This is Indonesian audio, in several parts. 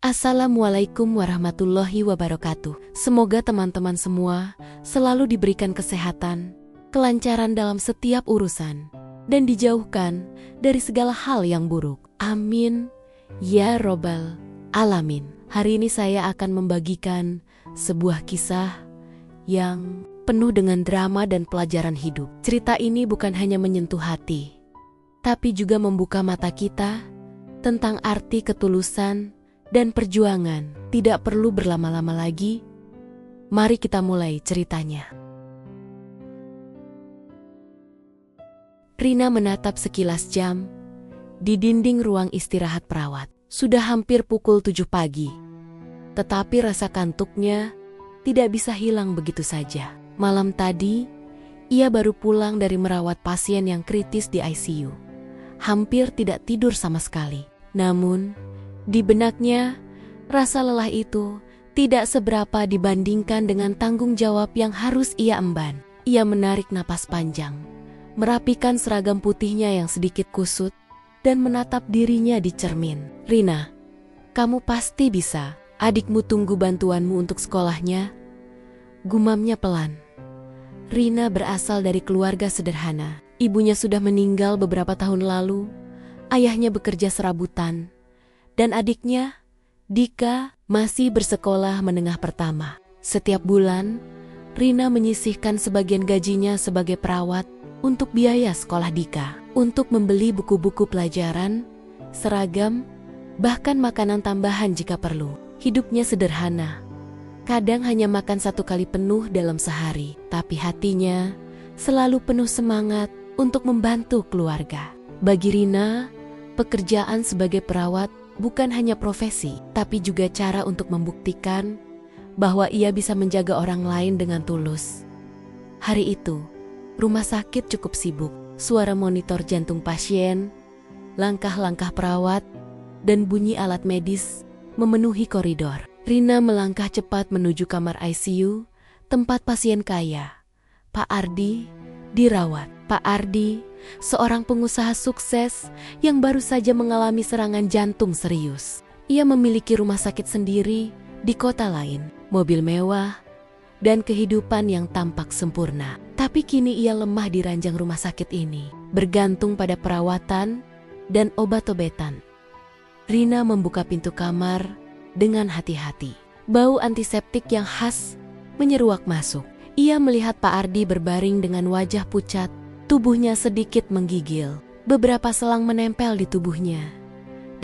Assalamualaikum warahmatullahi wabarakatuh. Semoga teman-teman semua selalu diberikan kesehatan, kelancaran dalam setiap urusan, dan dijauhkan dari segala hal yang buruk. Amin. Ya Robbal Alamin. Hari ini saya akan membagikan sebuah kisah yang penuh dengan drama dan pelajaran hidup. Cerita ini bukan hanya menyentuh hati, tapi juga membuka mata kita tentang arti ketulusan dan perjuangan. Tidak perlu berlama-lama lagi, mari kita mulai ceritanya. Rina menatap sekilas jam di dinding ruang istirahat perawat. Sudah hampir pukul 7 pagi, tetapi rasa kantuknya tidak bisa hilang begitu saja. Malam tadi, ia baru pulang dari merawat pasien yang kritis di ICU. Hampir tidak tidur sama sekali. Namun, di benaknya, rasa lelah itu tidak seberapa dibandingkan dengan tanggung jawab yang harus ia emban. Ia menarik napas panjang, merapikan seragam putihnya yang sedikit kusut, dan menatap dirinya di cermin. Rina, kamu pasti bisa. Adikmu tunggu bantuanmu untuk sekolahnya. Gumamnya pelan. Rina berasal dari keluarga sederhana. Ibunya sudah meninggal beberapa tahun lalu. Ayahnya bekerja serabutan. Dan adiknya, Dika, masih bersekolah menengah pertama. Setiap bulan, Rina menyisihkan sebagian gajinya sebagai perawat untuk biaya sekolah Dika, untuk membeli buku-buku pelajaran, seragam, bahkan makanan tambahan jika perlu. Hidupnya sederhana. Kadang hanya makan 1 kali penuh dalam sehari, tapi hatinya selalu penuh semangat untuk membantu keluarga. Bagi Rina, pekerjaan sebagai perawat bukan hanya profesi, tapi juga cara untuk membuktikan bahwa ia bisa menjaga orang lain dengan tulus. Hari itu, rumah sakit cukup sibuk. Suara monitor jantung pasien, langkah-langkah perawat, dan bunyi alat medis memenuhi koridor. Rina melangkah cepat menuju kamar ICU, tempat pasien kaya, Pak Ardi, dirawat. Pak Ardi, seorang pengusaha sukses yang baru saja mengalami serangan jantung serius. Ia memiliki rumah sakit sendiri di kota lain, mobil mewah, dan kehidupan yang tampak sempurna. Tapi kini ia lemah di ranjang rumah sakit ini, bergantung pada perawatan dan obat-obatan. Rina membuka pintu kamar dengan hati-hati. Bau antiseptik yang khas menyeruak masuk. Ia melihat Pak Ardi berbaring dengan wajah pucat. Tubuhnya sedikit menggigil, beberapa selang menempel di tubuhnya,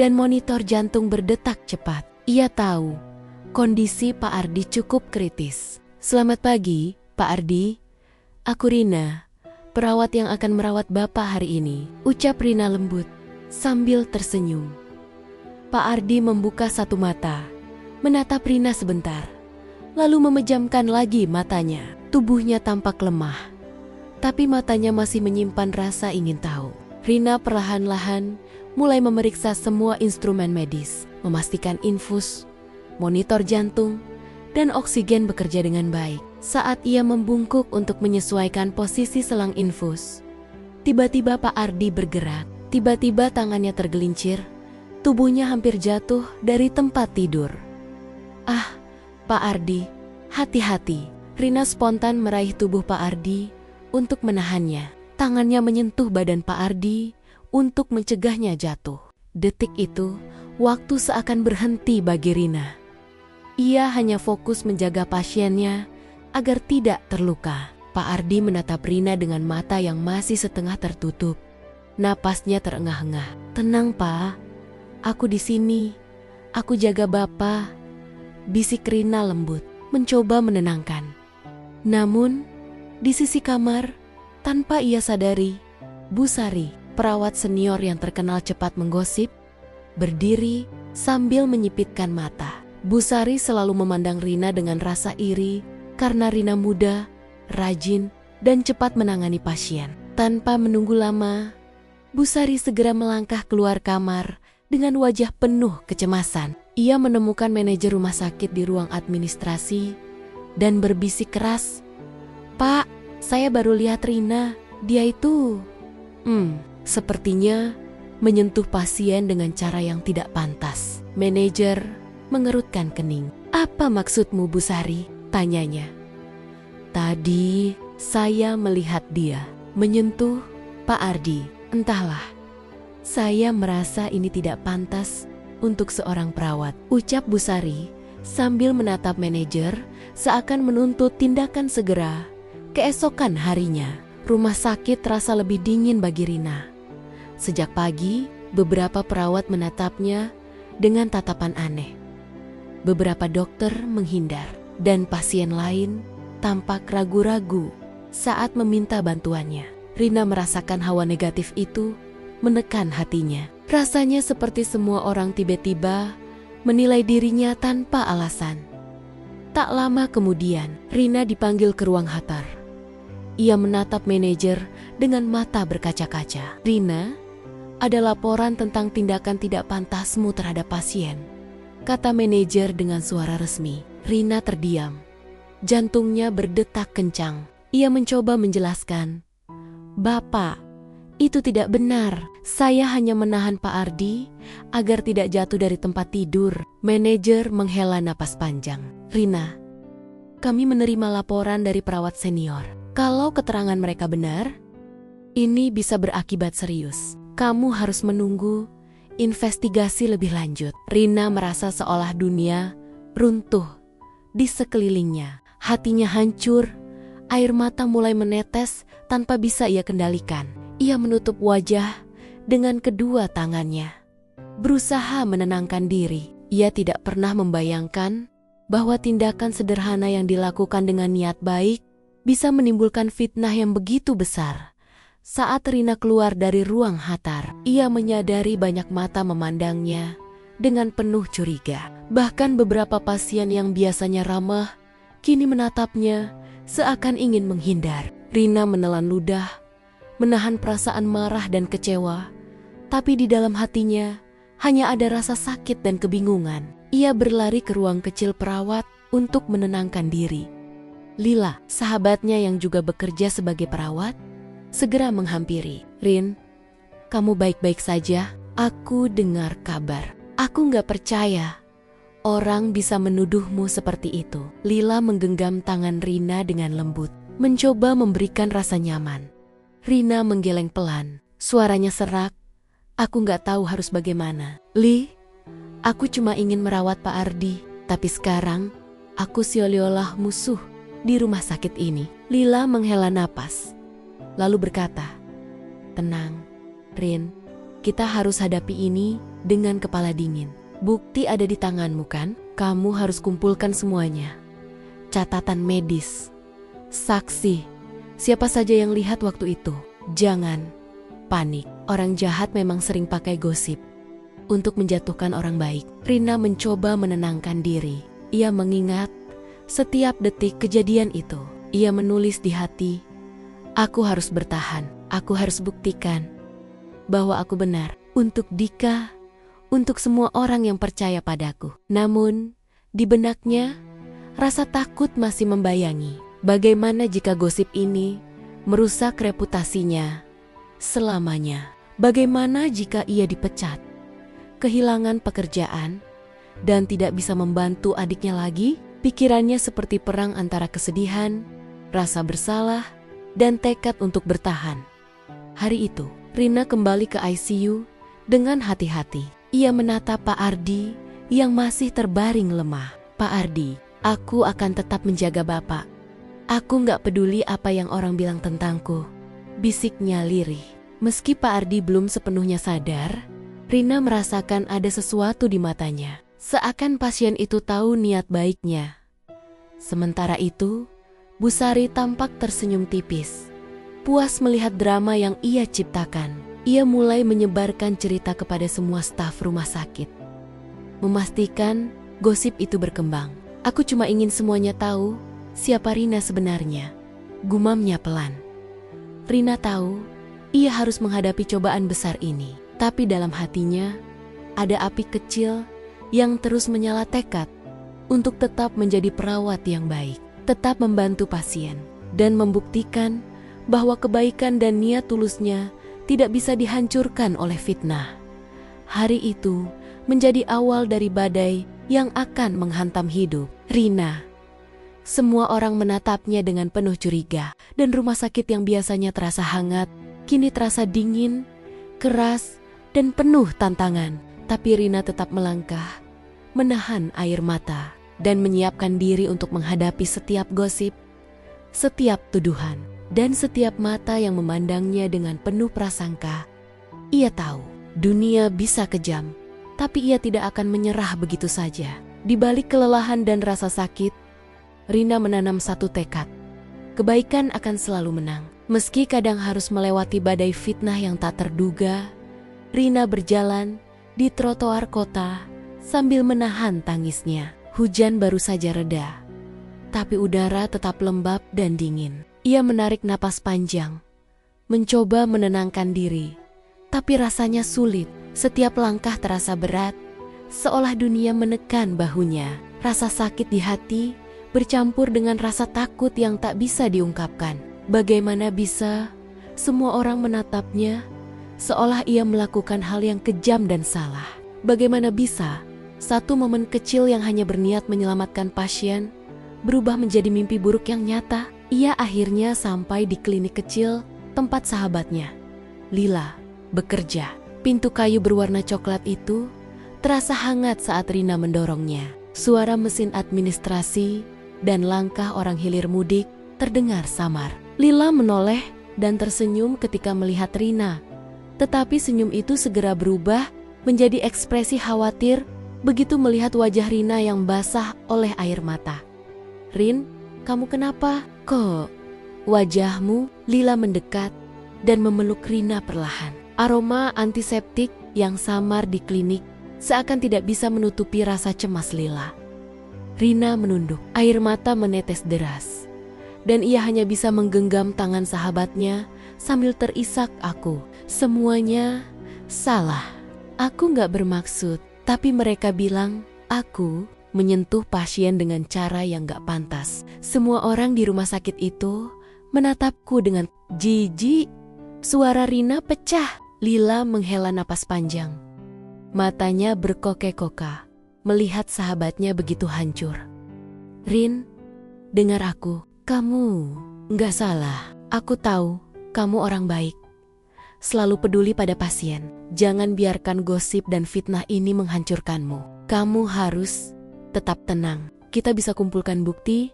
dan monitor jantung berdetak cepat. Ia tahu kondisi Pak Ardi cukup kritis. Selamat pagi, Pak Ardi. Aku Rina, perawat yang akan merawat Bapak hari ini, ucap Rina lembut sambil tersenyum. Pak Ardi membuka satu mata, menatap Rina sebentar, lalu memejamkan lagi matanya. Tubuhnya tampak lemah, tapi matanya masih menyimpan rasa ingin tahu. Rina perlahan-lahan mulai memeriksa semua instrumen medis, memastikan infus, monitor jantung, dan oksigen bekerja dengan baik. Saat ia membungkuk untuk menyesuaikan posisi selang infus, tiba-tiba Pak Ardi bergerak. Tiba-tiba tangannya tergelincir, tubuhnya hampir jatuh dari tempat tidur. Ah, Pak Ardi, hati-hati. Rina spontan meraih tubuh Pak Ardi untuk menahannya. Tangannya menyentuh badan Pak Ardi untuk mencegahnya jatuh. Detik itu, waktu seakan berhenti bagi Rina. Ia hanya fokus menjaga pasiennya agar tidak terluka. Pak Ardi menatap Rina dengan mata yang masih setengah tertutup. Napasnya terengah-engah. Tenang, Pak. Aku di sini. Aku jaga Bapak. Bisik Rina lembut, mencoba menenangkan. Namun, di sisi kamar, tanpa ia sadari, Bu Sari, perawat senior yang terkenal cepat menggosip, berdiri sambil menyipitkan mata. Bu Sari selalu memandang Rina dengan rasa iri karena Rina muda, rajin, dan cepat menangani pasien. Tanpa menunggu lama, Bu Sari segera melangkah keluar kamar dengan wajah penuh kecemasan. Ia menemukan manajer rumah sakit di ruang administrasi dan berbisik keras, "Pak, saya baru lihat Rina. Dia itu..." Sepertinya menyentuh pasien dengan cara yang tidak pantas. Manajer mengerutkan kening. "Apa maksudmu, Bu Sari?" tanyanya. "Tadi saya melihat dia menyentuh Pak Ardi. Entahlah, saya merasa ini tidak pantas untuk seorang perawat," ucap Bu Sari sambil menatap manajer seakan menuntut tindakan segera. Keesokan harinya, rumah sakit terasa lebih dingin bagi Rina. Sejak pagi, beberapa perawat menatapnya dengan tatapan aneh. Beberapa dokter menghindar, dan pasien lain tampak ragu-ragu saat meminta bantuannya. Rina merasakan hawa negatif itu menekan hatinya. Rasanya seperti semua orang tiba-tiba menilai dirinya tanpa alasan. Tak lama kemudian, Rina dipanggil ke ruang Hatar. Ia menatap manajer dengan mata berkaca-kaca. "Rina, ada laporan tentang tindakan tidak pantasmu terhadap pasien," kata manajer dengan suara resmi. Rina terdiam. Jantungnya berdetak kencang. Ia mencoba menjelaskan, "Bapak, itu tidak benar. Saya hanya menahan Pak Ardi agar tidak jatuh dari tempat tidur." Manajer menghela napas panjang. "Rina, kami menerima laporan dari perawat senior. Kalau keterangan mereka benar, ini bisa berakibat serius. Kamu harus menunggu investigasi lebih lanjut." Rina merasa seolah dunia runtuh di sekelilingnya. Hatinya hancur, air mata mulai menetes tanpa bisa ia kendalikan. Ia menutup wajah dengan kedua tangannya, berusaha menenangkan diri. Ia tidak pernah membayangkan bahwa tindakan sederhana yang dilakukan dengan niat baik bisa menimbulkan fitnah yang begitu besar. Saat Rina keluar dari ruang Hatar, ia menyadari banyak mata memandangnya dengan penuh curiga. Bahkan beberapa pasien yang biasanya ramah kini menatapnya seakan ingin menghindar. Rina menelan ludah, menahan perasaan marah dan kecewa, tapi di dalam hatinya hanya ada rasa sakit dan kebingungan. Ia berlari ke ruang kecil perawat untuk menenangkan diri. Lila, sahabatnya yang juga bekerja sebagai perawat, segera menghampiri. "Rin, kamu baik-baik saja? Aku dengar kabar. Aku nggak percaya orang bisa menuduhmu seperti itu." Lila menggenggam tangan Rina dengan lembut, mencoba memberikan rasa nyaman. Rina menggeleng pelan, suaranya serak. "Aku nggak tahu harus bagaimana. Li, aku cuma ingin merawat Pak Ardi, tapi sekarang aku seolah-olah musuh di rumah sakit ini." Lila menghela napas, lalu berkata, "Tenang, Rin. Kita harus hadapi ini dengan kepala dingin. Bukti ada di tanganmu kan? Kamu harus kumpulkan semuanya. Catatan medis, saksi, siapa saja yang lihat waktu itu. Jangan panik. Orang jahat memang sering pakai gosip untuk menjatuhkan orang baik." Rina mencoba menenangkan diri. Ia mengingat setiap detik kejadian itu. Ia menulis di hati, "Aku harus bertahan. Aku harus buktikan bahwa aku benar. Untuk Dika, untuk semua orang yang percaya padaku." Namun, di benaknya, rasa takut masih membayangi. Bagaimana jika gosip ini merusak reputasinya selamanya? Bagaimana jika ia dipecat, kehilangan pekerjaan, dan tidak bisa membantu adiknya lagi? Pikirannya seperti perang antara kesedihan, rasa bersalah, dan tekad untuk bertahan. Hari itu, Rina kembali ke ICU dengan hati-hati. Ia menatap Pak Ardi yang masih terbaring lemah. "Pak Ardi, aku akan tetap menjaga Bapak. Aku nggak peduli apa yang orang bilang tentangku," bisiknya lirih. Meski Pak Ardi belum sepenuhnya sadar, Rina merasakan ada sesuatu di matanya. Seakan pasien itu tahu niat baiknya. Sementara itu, Bu Sari tampak tersenyum tipis, puas melihat drama yang ia ciptakan. Ia mulai menyebarkan cerita kepada semua staf rumah sakit, memastikan gosip itu berkembang. "Aku cuma ingin semuanya tahu siapa Rina sebenarnya," gumamnya pelan. Rina tahu ia harus menghadapi cobaan besar ini, tapi dalam hatinya ada api kecil yang terus menyala tekad untuk tetap menjadi perawat yang baik, tetap membantu pasien, dan membuktikan bahwa kebaikan dan niat tulusnya tidak bisa dihancurkan oleh fitnah. Hari itu menjadi awal dari badai yang akan menghantam hidup Rina. Semua orang menatapnya dengan penuh curiga, dan rumah sakit yang biasanya terasa hangat, kini terasa dingin, keras, dan penuh tantangan. Tapi Rina tetap melangkah, menahan air mata, dan menyiapkan diri untuk menghadapi setiap gosip, setiap tuduhan, dan setiap mata yang memandangnya dengan penuh prasangka. Ia tahu dunia bisa kejam, tapi ia tidak akan menyerah begitu saja. Di balik kelelahan dan rasa sakit, Rina menanam satu tekad. Kebaikan akan selalu menang. Meski kadang harus melewati badai fitnah yang tak terduga, Rina berjalan di trotoar kota sambil menahan tangisnya. Hujan baru saja reda, tapi udara tetap lembab dan dingin. Ia menarik napas panjang, mencoba menenangkan diri, tapi rasanya sulit. Setiap langkah terasa berat, seolah dunia menekan bahunya. Rasa sakit di hati bercampur dengan rasa takut yang tak bisa diungkapkan. Bagaimana bisa semua orang menatapnya seolah ia melakukan hal yang kejam dan salah? Bagaimana bisa satu momen kecil yang hanya berniat menyelamatkan pasien berubah menjadi mimpi buruk yang nyata? Ia akhirnya sampai di klinik kecil tempat sahabatnya, Lila, bekerja. Pintu kayu berwarna coklat itu terasa hangat saat Rina mendorongnya. Suara mesin administrasi dan langkah orang hilir mudik terdengar samar. Lila menoleh dan tersenyum ketika melihat Rina. Tetapi senyum itu segera berubah menjadi ekspresi khawatir begitu melihat wajah Rina yang basah oleh air mata. "Rin, kamu kenapa? Kok wajahmu?" Lila mendekat dan memeluk Rina perlahan. Aroma antiseptik yang samar di klinik seakan tidak bisa menutupi rasa cemas Lila. Rina menunduk, air mata menetes deras, dan ia hanya bisa menggenggam tangan sahabatnya sambil terisak, "Aku, semuanya salah. Aku gak bermaksud, tapi mereka bilang aku menyentuh pasien dengan cara yang gak pantas. Semua orang di rumah sakit itu menatapku dengan jijik." Suara Rina pecah. Lila menghela napas panjang. Matanya berkokek-koka melihat sahabatnya begitu hancur. "Rin, dengar aku. Kamu nggak salah. Aku tahu kamu orang baik. Selalu peduli pada pasien. Jangan biarkan gosip dan fitnah ini menghancurkanmu. Kamu harus tetap tenang. Kita bisa kumpulkan bukti,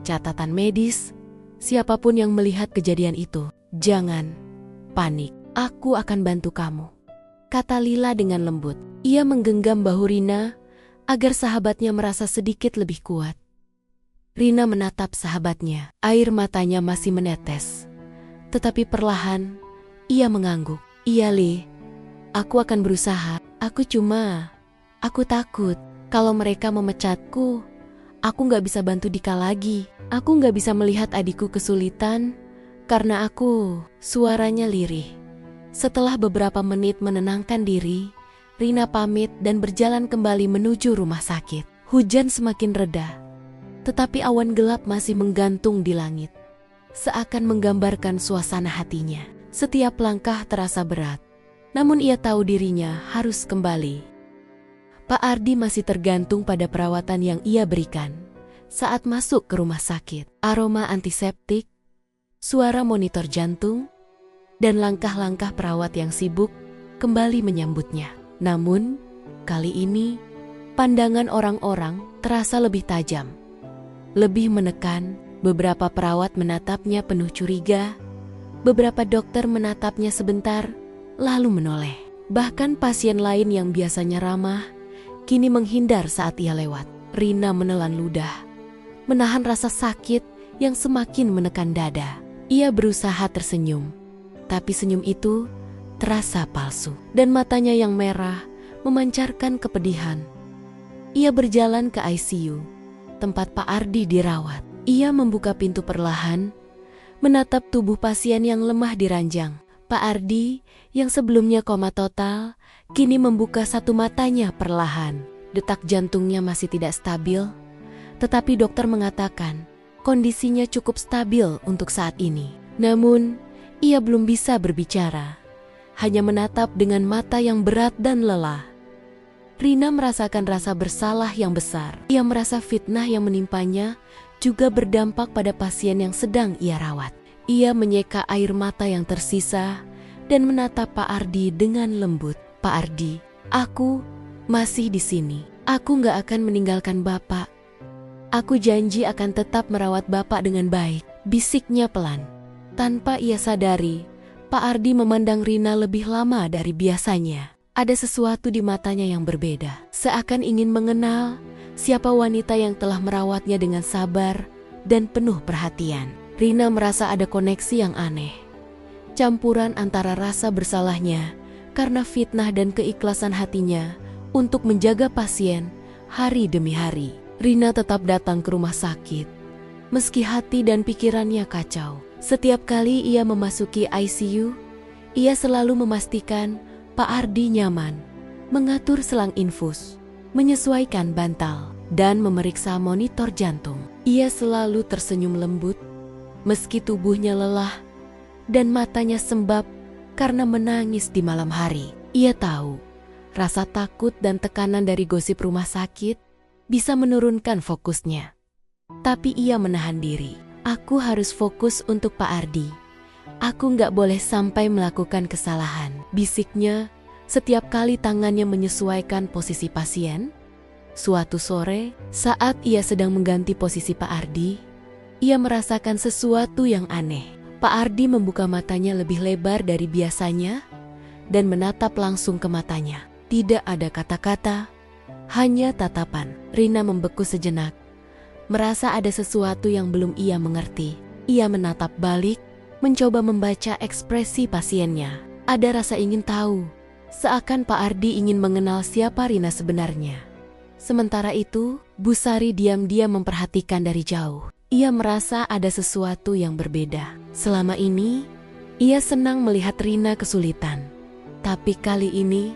catatan medis, siapapun yang melihat kejadian itu. Jangan panik. Aku akan bantu kamu," kata Lila dengan lembut. Ia menggenggam bahu Rina agar sahabatnya merasa sedikit lebih kuat. Rina menatap sahabatnya, air matanya masih menetes. Tetapi perlahan, ia mengangguk. "Iya, Li, aku akan berusaha. Aku takut kalau mereka memecatku, aku gak bisa bantu Dika lagi. Aku gak bisa melihat adikku kesulitan karena aku." Suaranya lirih. Setelah beberapa menit menenangkan diri, Rina pamit dan berjalan kembali menuju rumah sakit. Hujan semakin reda, tetapi awan gelap masih menggantung di langit, seakan menggambarkan suasana hatinya. Setiap langkah terasa berat, namun ia tahu dirinya harus kembali. Pak Ardi masih tergantung pada perawatan yang ia berikan. Saat masuk ke rumah sakit, aroma antiseptik, suara monitor jantung, dan langkah-langkah perawat yang sibuk kembali menyambutnya. Namun, kali ini pandangan orang-orang terasa lebih tajam, lebih menekan. Beberapa perawat menatapnya penuh curiga, beberapa dokter menatapnya sebentar, lalu menoleh. Bahkan pasien lain yang biasanya ramah, kini menghindar saat ia lewat. Rina menelan ludah, menahan rasa sakit yang semakin menekan dada. Ia berusaha tersenyum, tapi senyum itu terasa palsu, dan matanya yang merah memancarkan kepedihan. Ia berjalan ke ICU, tempat Pak Ardi dirawat. Ia membuka pintu perlahan, menatap tubuh pasien yang lemah di ranjang. Pak Ardi, yang sebelumnya koma total, kini membuka satu matanya perlahan. Detak jantungnya masih tidak stabil, tetapi dokter mengatakan kondisinya cukup stabil untuk saat ini. Namun, ia belum bisa berbicara, hanya menatap dengan mata yang berat dan lelah. Rina merasakan rasa bersalah yang besar. Ia merasa fitnah yang menimpanya juga berdampak pada pasien yang sedang ia rawat. Ia menyeka air mata yang tersisa dan menatap Pak Ardi dengan lembut. "Pak Ardi, aku masih di sini. Aku nggak akan meninggalkan Bapak. Aku janji akan tetap merawat Bapak dengan baik," bisiknya pelan. Tanpa ia sadari, Pak Ardi memandang Rina lebih lama dari biasanya. Ada sesuatu di matanya yang berbeda, seakan ingin mengenal siapa wanita yang telah merawatnya dengan sabar dan penuh perhatian. Rina merasa ada koneksi yang aneh, campuran antara rasa bersalahnya karena fitnah dan keikhlasan hatinya untuk menjaga pasien hari demi hari. Rina tetap datang ke rumah sakit, meski hati dan pikirannya kacau. Setiap kali ia memasuki ICU, ia selalu memastikan Pak Ardi nyaman, mengatur selang infus, menyesuaikan bantal, dan memeriksa monitor jantung. Ia selalu tersenyum lembut, meski tubuhnya lelah dan matanya sembab karena menangis di malam hari. Ia tahu, rasa takut dan tekanan dari gosip rumah sakit bisa menurunkan fokusnya. Tapi ia menahan diri. "Aku harus fokus untuk Pak Ardi. Aku nggak boleh sampai melakukan kesalahan," bisiknya setiap kali tangannya menyesuaikan posisi pasien. Suatu sore, saat ia sedang mengganti posisi Pak Ardi, ia merasakan sesuatu yang aneh. Pak Ardi membuka matanya lebih lebar dari biasanya dan menatap langsung ke matanya. Tidak ada kata-kata, hanya tatapan. Rina membeku sejenak, merasa ada sesuatu yang belum ia mengerti. Ia menatap balik, mencoba membaca ekspresi pasiennya. Ada rasa ingin tahu, seakan Pak Ardi ingin mengenal siapa Rina sebenarnya. Sementara itu, Bu Sari diam-diam memperhatikan dari jauh. Ia merasa ada sesuatu yang berbeda. Selama ini, ia senang melihat Rina kesulitan. Tapi kali ini,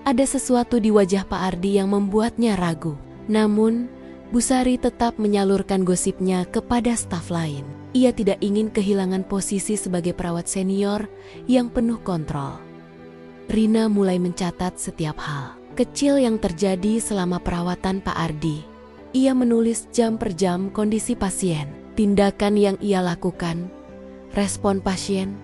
ada sesuatu di wajah Pak Ardi yang membuatnya ragu. Namun, Bu Sari tetap menyalurkan gosipnya kepada staf lain. Ia tidak ingin kehilangan posisi sebagai perawat senior yang penuh kontrol. Rina mulai mencatat setiap hal kecil yang terjadi selama perawatan Pak Ardi. Ia menulis jam per jam kondisi pasien, tindakan yang ia lakukan, respon pasien,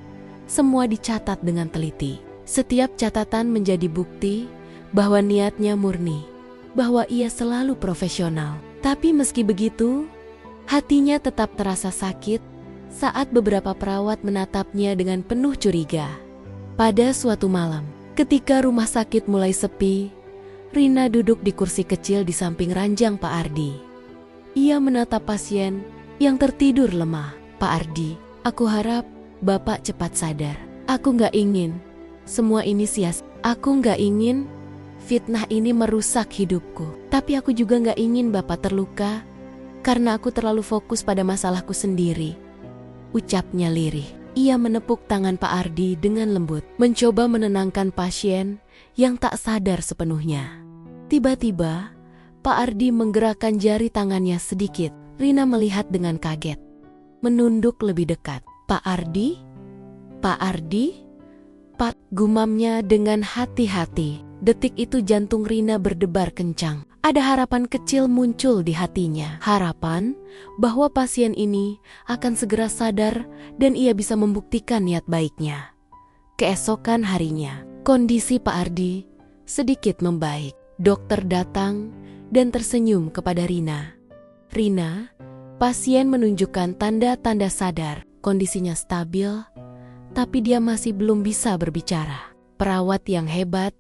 semua dicatat dengan teliti. Setiap catatan menjadi bukti bahwa niatnya murni, bahwa ia selalu profesional. Tapi meski begitu, hatinya tetap terasa sakit saat beberapa perawat menatapnya dengan penuh curiga. Pada suatu malam, ketika rumah sakit mulai sepi, Rina duduk di kursi kecil di samping ranjang Pak Ardi. Ia menatap pasien yang tertidur lemah. "Pak Ardi, aku harap Bapak cepat sadar. Aku nggak ingin semua ini sia-sia. Aku nggak ingin fitnah ini merusak hidupku. Tapi aku juga nggak ingin Bapak terluka karena aku terlalu fokus pada masalahku sendiri," ucapnya lirih. Ia menepuk tangan Pak Ardi dengan lembut, mencoba menenangkan pasien yang tak sadar sepenuhnya. Tiba-tiba, Pak Ardi menggerakkan jari tangannya sedikit. Rina melihat dengan kaget, menunduk lebih dekat. "Pak Ardi? Pak Ardi?" "Pak," gumamnya dengan hati-hati. Detik itu jantung Rina berdebar kencang. Ada harapan kecil muncul di hatinya. Harapan bahwa pasien ini akan segera sadar dan ia bisa membuktikan niat baiknya. Keesokan harinya, kondisi Pak Ardi sedikit membaik. Dokter datang dan tersenyum kepada Rina. "Rina, pasien menunjukkan tanda-tanda sadar. Kondisinya stabil, tapi dia masih belum bisa berbicara. Perawat yang hebat,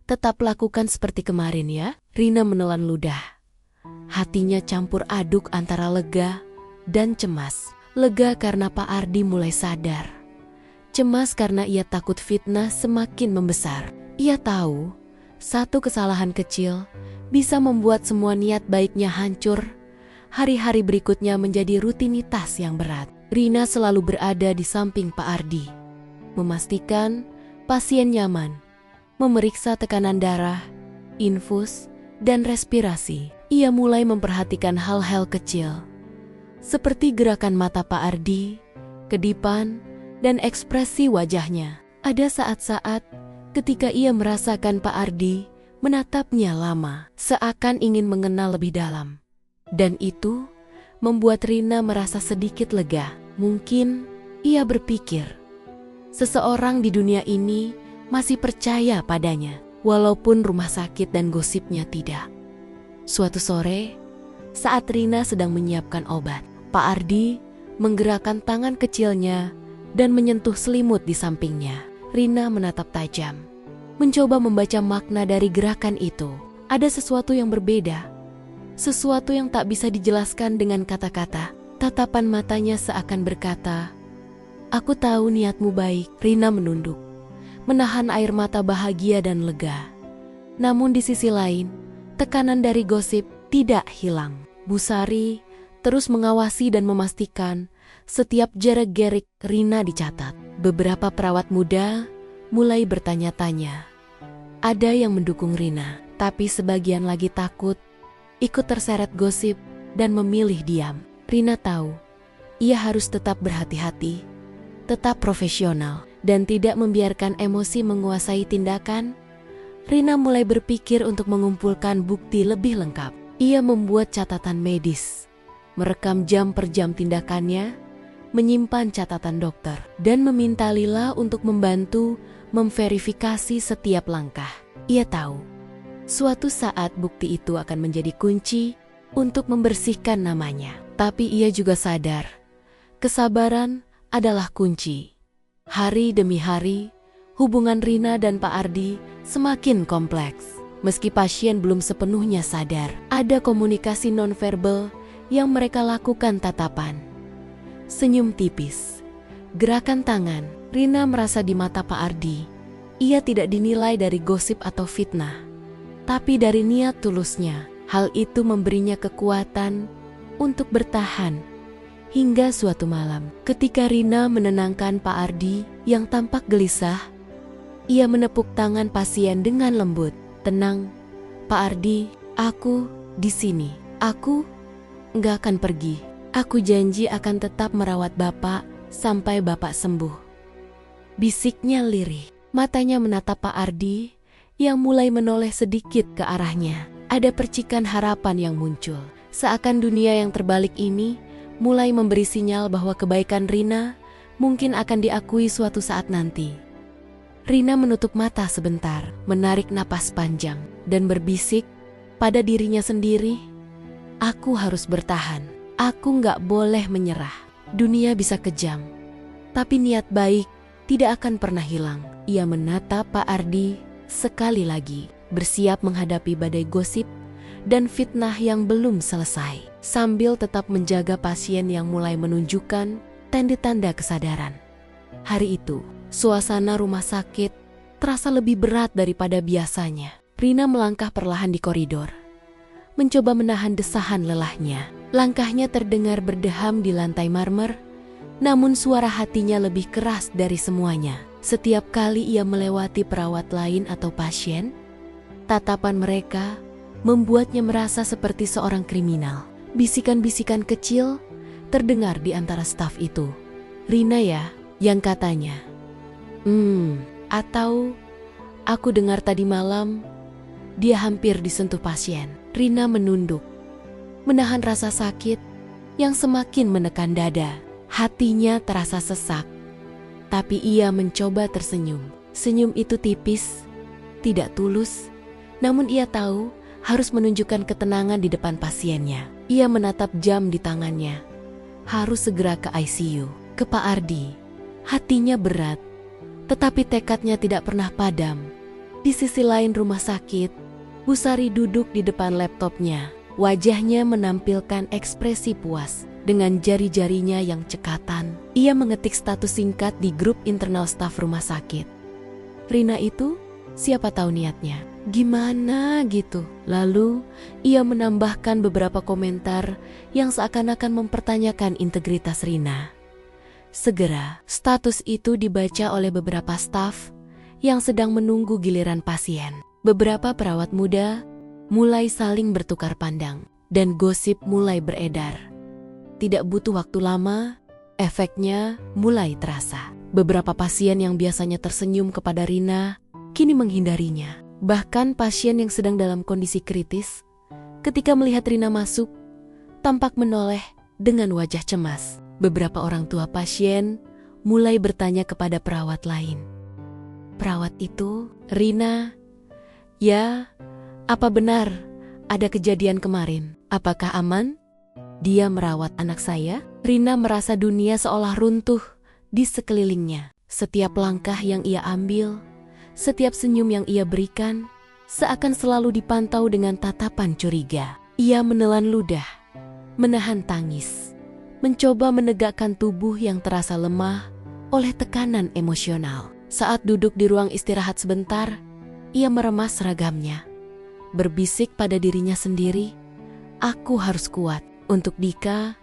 tetap lakukan seperti kemarin ya." Rina menelan ludah. Hatinya campur aduk antara lega dan cemas. Lega karena Pak Ardi mulai sadar. Cemas karena ia takut fitnah semakin membesar. Ia tahu, satu kesalahan kecil bisa membuat semua niat baiknya hancur. Hari-hari berikutnya menjadi rutinitas yang berat. Rina selalu berada di samping Pak Ardi, memastikan pasien nyaman, memeriksa tekanan darah, infus, dan respirasi. Ia mulai memperhatikan hal-hal kecil, seperti gerakan mata Pak Ardi, kedipan, dan ekspresi wajahnya. Ada saat-saat ketika ia merasakan Pak Ardi menatapnya lama, seakan ingin mengenal lebih dalam. Dan itu membuat Rina merasa sedikit lega. Mungkin ia berpikir, seseorang di dunia ini masih percaya padanya, walaupun rumah sakit dan gosipnya tidak. Suatu sore, saat Rina sedang menyiapkan obat, Pak Ardi menggerakkan tangan kecilnya dan menyentuh selimut di sampingnya. Rina menatap tajam, mencoba membaca makna dari gerakan itu. Ada sesuatu yang berbeda, sesuatu yang tak bisa dijelaskan dengan kata-kata. Tatapan matanya seakan berkata, "Aku tahu niatmu baik." Rina menunduk, menahan air mata bahagia dan lega. Namun di sisi lain, tekanan dari gosip tidak hilang. Bu Sari terus mengawasi dan memastikan setiap gerak-gerik Rina dicatat. Beberapa perawat muda mulai bertanya-tanya. Ada yang mendukung Rina, tapi sebagian lagi takut, ikut terseret gosip dan memilih diam. Rina tahu, ia harus tetap berhati-hati, tetap profesional, dan tidak membiarkan emosi menguasai tindakan. Rina mulai berpikir untuk mengumpulkan bukti lebih lengkap. Ia membuat catatan medis, merekam jam per jam tindakannya, menyimpan catatan dokter, dan meminta Lila untuk membantu memverifikasi setiap langkah. Ia tahu, suatu saat bukti itu akan menjadi kunci untuk membersihkan namanya. Tapi ia juga sadar, kesabaran adalah kunci. Hari demi hari, hubungan Rina dan Pak Ardi semakin kompleks. Meski pasien belum sepenuhnya sadar, ada komunikasi nonverbal yang mereka lakukan: tatapan, senyum tipis, gerakan tangan. Rina merasa di mata Pak Ardi, ia tidak dinilai dari gosip atau fitnah, tapi dari niat tulusnya. Hal itu memberinya kekuatan untuk bertahan. Hingga suatu malam, ketika Rina menenangkan Pak Ardi yang tampak gelisah, ia menepuk tangan pasien dengan lembut. "Tenang, Pak Ardi, aku di sini. Aku nggak akan pergi. Aku janji akan tetap merawat Bapak sampai Bapak sembuh." Bisiknya lirih. Matanya menatap Pak Ardi yang mulai menoleh sedikit ke arahnya. Ada percikan harapan yang muncul. Seakan dunia yang terbalik ini mulai memberi sinyal bahwa kebaikan Rina mungkin akan diakui suatu saat nanti. Rina menutup mata sebentar, menarik napas panjang, dan berbisik pada dirinya sendiri, "Aku harus bertahan. Aku nggak boleh menyerah. Dunia bisa kejam, tapi niat baik tidak akan pernah hilang." Ia menatap Pak Ardi sekali lagi, bersiap menghadapi badai gosip dan fitnah yang belum selesai, sambil tetap menjaga pasien yang mulai menunjukkan tanda-tanda kesadaran. Hari itu, suasana rumah sakit terasa lebih berat daripada biasanya. Rina melangkah perlahan di koridor, mencoba menahan desahan lelahnya. Langkahnya terdengar berdeham di lantai marmer, namun suara hatinya lebih keras dari semuanya. Setiap kali ia melewati perawat lain atau pasien, tatapan mereka membuatnya merasa seperti seorang kriminal. Bisikan-bisikan kecil terdengar di antara staf itu. "Rina ya, yang katanya. Atau aku dengar tadi malam dia hampir disentuh pasien." Rina menunduk, menahan rasa sakit yang semakin menekan dada. Hatinya terasa sesak, tapi ia mencoba tersenyum. Senyum itu tipis, tidak tulus, namun ia tahu harus menunjukkan ketenangan di depan pasiennya. Ia menatap jam di tangannya. Harus segera ke ICU, ke Pak Ardi. Hatinya berat, tetapi tekadnya tidak pernah padam. Di sisi lain rumah sakit, Bu Sari duduk di depan laptopnya. Wajahnya menampilkan ekspresi puas. Dengan jari-jarinya yang cekatan, ia mengetik status singkat di grup internal staf rumah sakit. Rina itu, siapa tahu niatnya gimana gitu. Lalu, ia menambahkan beberapa komentar yang seakan-akan mempertanyakan integritas Rina. Segera, status itu dibaca oleh beberapa staf yang sedang menunggu giliran pasien. Beberapa perawat muda mulai saling bertukar pandang, dan gosip mulai beredar. Tidak butuh waktu lama, efeknya mulai terasa. Beberapa pasien yang biasanya tersenyum kepada Rina, kini menghindarinya. Bahkan pasien yang sedang dalam kondisi kritis, ketika melihat Rina masuk, tampak menoleh dengan wajah cemas. Beberapa orang tua pasien mulai bertanya kepada perawat lain. "Perawat itu, Rina? Ya, apa benar ada kejadian kemarin? Apakah aman? Dia merawat anak saya?" Rina merasa dunia seolah runtuh di sekelilingnya. Setiap langkah yang ia ambil, setiap senyum yang ia berikan, seakan selalu dipantau dengan tatapan curiga. Ia menelan ludah, menahan tangis, mencoba menegakkan tubuh yang terasa lemah oleh tekanan emosional. Saat duduk di ruang istirahat sebentar, ia meremas seragamnya, berbisik pada dirinya sendiri, "Aku harus kuat untuk Dika,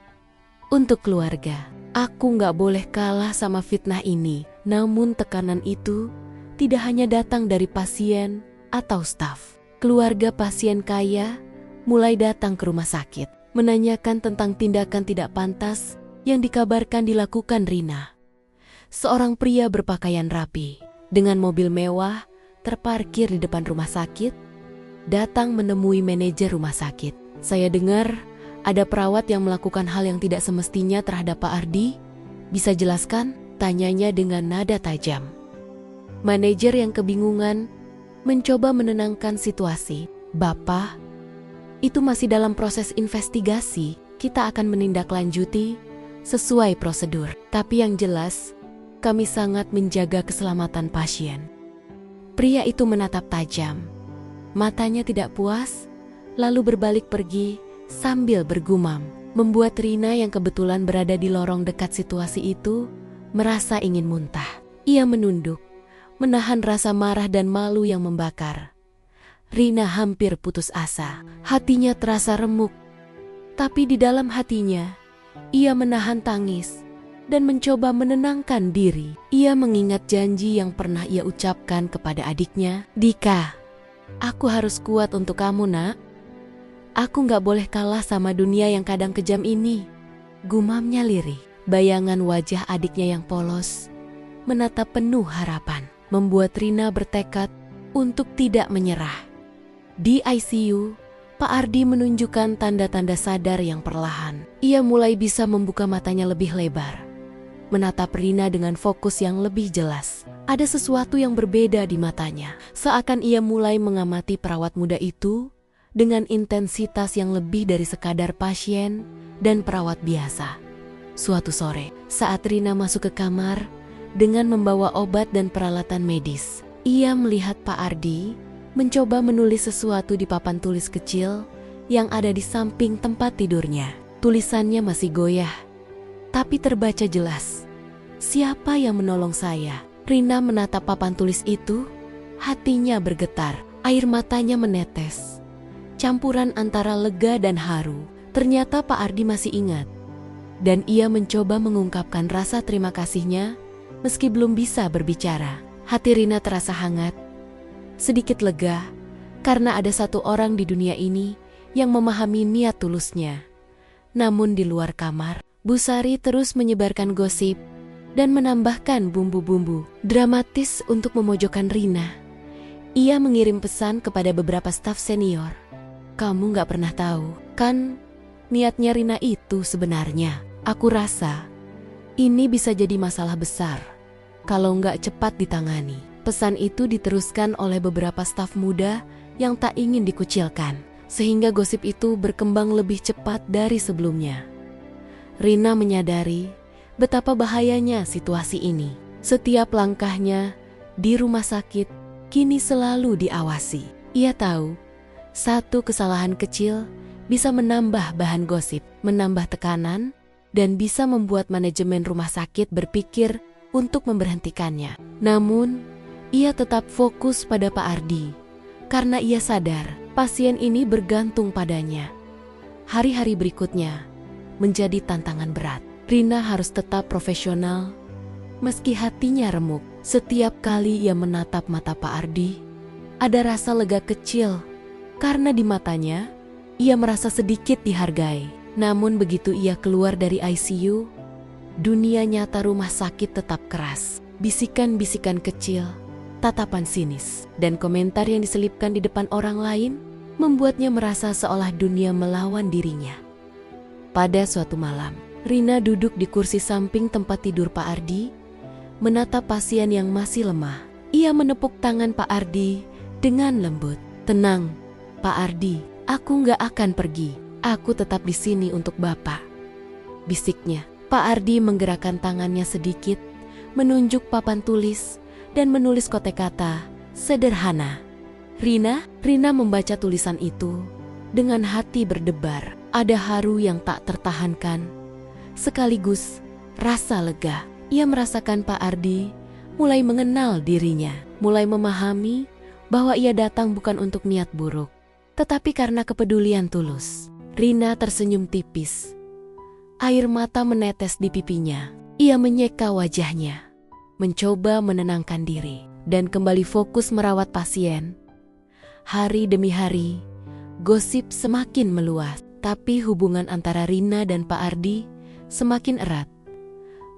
untuk keluarga. Aku gak boleh kalah sama fitnah ini." Namun tekanan itu tidak hanya datang dari pasien atau staf. Keluarga pasien kaya mulai datang ke rumah sakit, menanyakan tentang tindakan tidak pantas yang dikabarkan dilakukan Rina. Seorang pria berpakaian rapi, dengan mobil mewah, terparkir di depan rumah sakit, datang menemui manajer rumah sakit. "Saya dengar ada perawat yang melakukan hal yang tidak semestinya terhadap Pak Ardi. Bisa jelaskan?" tanyanya dengan nada tajam. Manajer yang kebingungan mencoba menenangkan situasi. "Bapak, itu masih dalam proses investigasi. Kita akan menindaklanjuti sesuai prosedur. Tapi yang jelas, kami sangat menjaga keselamatan pasien." Pria itu menatap tajam. Matanya tidak puas, lalu berbalik pergi sambil bergumam. Membuat Rina yang kebetulan berada di lorong dekat situasi itu merasa ingin muntah. Ia menunduk, menahan rasa marah dan malu yang membakar. Rina hampir putus asa. Hatinya terasa remuk. Tapi di dalam hatinya, ia menahan tangis dan mencoba menenangkan diri. Ia mengingat janji yang pernah ia ucapkan kepada adiknya. "Dika, aku harus kuat untuk kamu, nak. Aku gak boleh kalah sama dunia yang kadang kejam ini," gumamnya lirih. Bayangan wajah adiknya yang polos menatap penuh harapan, membuat Rina bertekad untuk tidak menyerah. Di ICU, Pak Ardi menunjukkan tanda-tanda sadar yang perlahan. Ia mulai bisa membuka matanya lebih lebar, menatap Rina dengan fokus yang lebih jelas. Ada sesuatu yang berbeda di matanya, seakan ia mulai mengamati perawat muda itu dengan intensitas yang lebih dari sekadar pasien dan perawat biasa. Suatu sore, saat Rina masuk ke kamar dengan membawa obat dan peralatan medis, ia melihat Pak Ardi mencoba menulis sesuatu di papan tulis kecil yang ada di samping tempat tidurnya. Tulisannya masih goyah, tapi terbaca jelas. "Siapa yang menolong saya?" Rina menatap papan tulis itu, hatinya bergetar, air matanya menetes. Campuran antara lega dan haru. Ternyata Pak Ardi masih ingat. Dan ia mencoba mengungkapkan rasa terima kasihnya meski belum bisa berbicara. Hati Rina terasa hangat, sedikit lega, karena ada satu orang di dunia ini yang memahami niat tulusnya. Namun di luar kamar, Bu Sari terus menyebarkan gosip dan menambahkan bumbu-bumbu dramatis untuk memojokkan Rina. Ia mengirim pesan kepada beberapa staf senior. "Kamu gak pernah tahu, kan niatnya Rina itu sebenarnya. Aku rasa ini bisa jadi masalah besar kalau nggak cepat ditangani." Pesan itu diteruskan oleh beberapa staf muda yang tak ingin dikucilkan, sehingga gosip itu berkembang lebih cepat dari sebelumnya. Rina menyadari betapa bahayanya situasi ini. Setiap langkahnya di rumah sakit kini selalu diawasi. Ia tahu satu kesalahan kecil bisa menambah bahan gosip, menambah tekanan, dan bisa membuat manajemen rumah sakit berpikir untuk memberhentikannya. Namun, ia tetap fokus pada Pak Ardi, karena ia sadar pasien ini bergantung padanya. Hari-hari berikutnya menjadi tantangan berat. Rina harus tetap profesional, meski hatinya remuk. Setiap kali ia menatap mata Pak Ardi, ada rasa lega kecil, karena di matanya, ia merasa sedikit dihargai. Namun begitu ia keluar dari ICU, dunia nyata rumah sakit tetap keras. Bisikan-bisikan kecil tatapan sinis, dan komentar yang diselipkan di depan orang lain membuatnya merasa seolah dunia melawan dirinya. Pada suatu malam, Rina duduk di kursi samping tempat tidur Pak Ardi, menatap pasien yang masih lemah. Ia menepuk tangan Pak Ardi dengan lembut. "Tenang, Pak Ardi, aku nggak akan pergi. Aku tetap di sini untuk Bapak," bisiknya. Pak Ardi menggerakkan tangannya sedikit, menunjuk papan tulis, dan menulis kotek kata, "Sederhana." Rina membaca tulisan itu dengan hati berdebar. Ada haru yang tak tertahankan, sekaligus rasa lega. Ia merasakan Pak Ardi mulai mengenal dirinya, mulai memahami bahwa ia datang bukan untuk niat buruk, tetapi karena kepedulian tulus. Rina tersenyum tipis. Air mata menetes di pipinya. Ia menyeka wajahnya, mencoba menenangkan diri, dan kembali fokus merawat pasien. Hari demi hari, gosip semakin meluas, tapi hubungan antara Rina dan Pak Ardi semakin erat.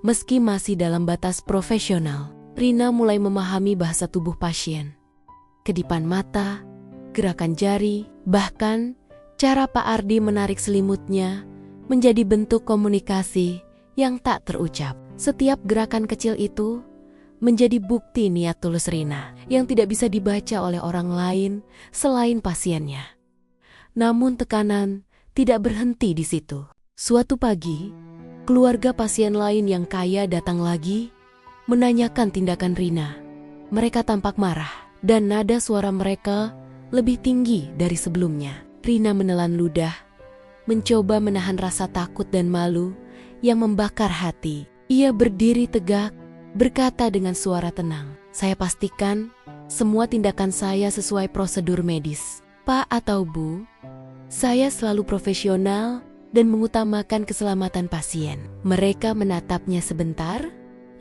Meski masih dalam batas profesional, Rina mulai memahami bahasa tubuh pasien. Kedipan mata, gerakan jari, bahkan cara Pak Ardi menarik selimutnya menjadi bentuk komunikasi yang tak terucap. Setiap gerakan kecil itu menjadi bukti niat tulus Rina yang tidak bisa dibaca oleh orang lain selain pasiennya. Namun tekanan tidak berhenti di situ. Suatu pagi, keluarga pasien lain yang kaya datang lagi menanyakan tindakan Rina. Mereka tampak marah dan nada suara mereka lebih tinggi dari sebelumnya. Rina menelan ludah, mencoba menahan rasa takut dan malu yang membakar hati. Ia berdiri tegak, berkata dengan suara tenang, "Saya pastikan semua tindakan saya sesuai prosedur medis. Pak atau Bu, saya selalu profesional dan mengutamakan keselamatan pasien." Mereka menatapnya sebentar,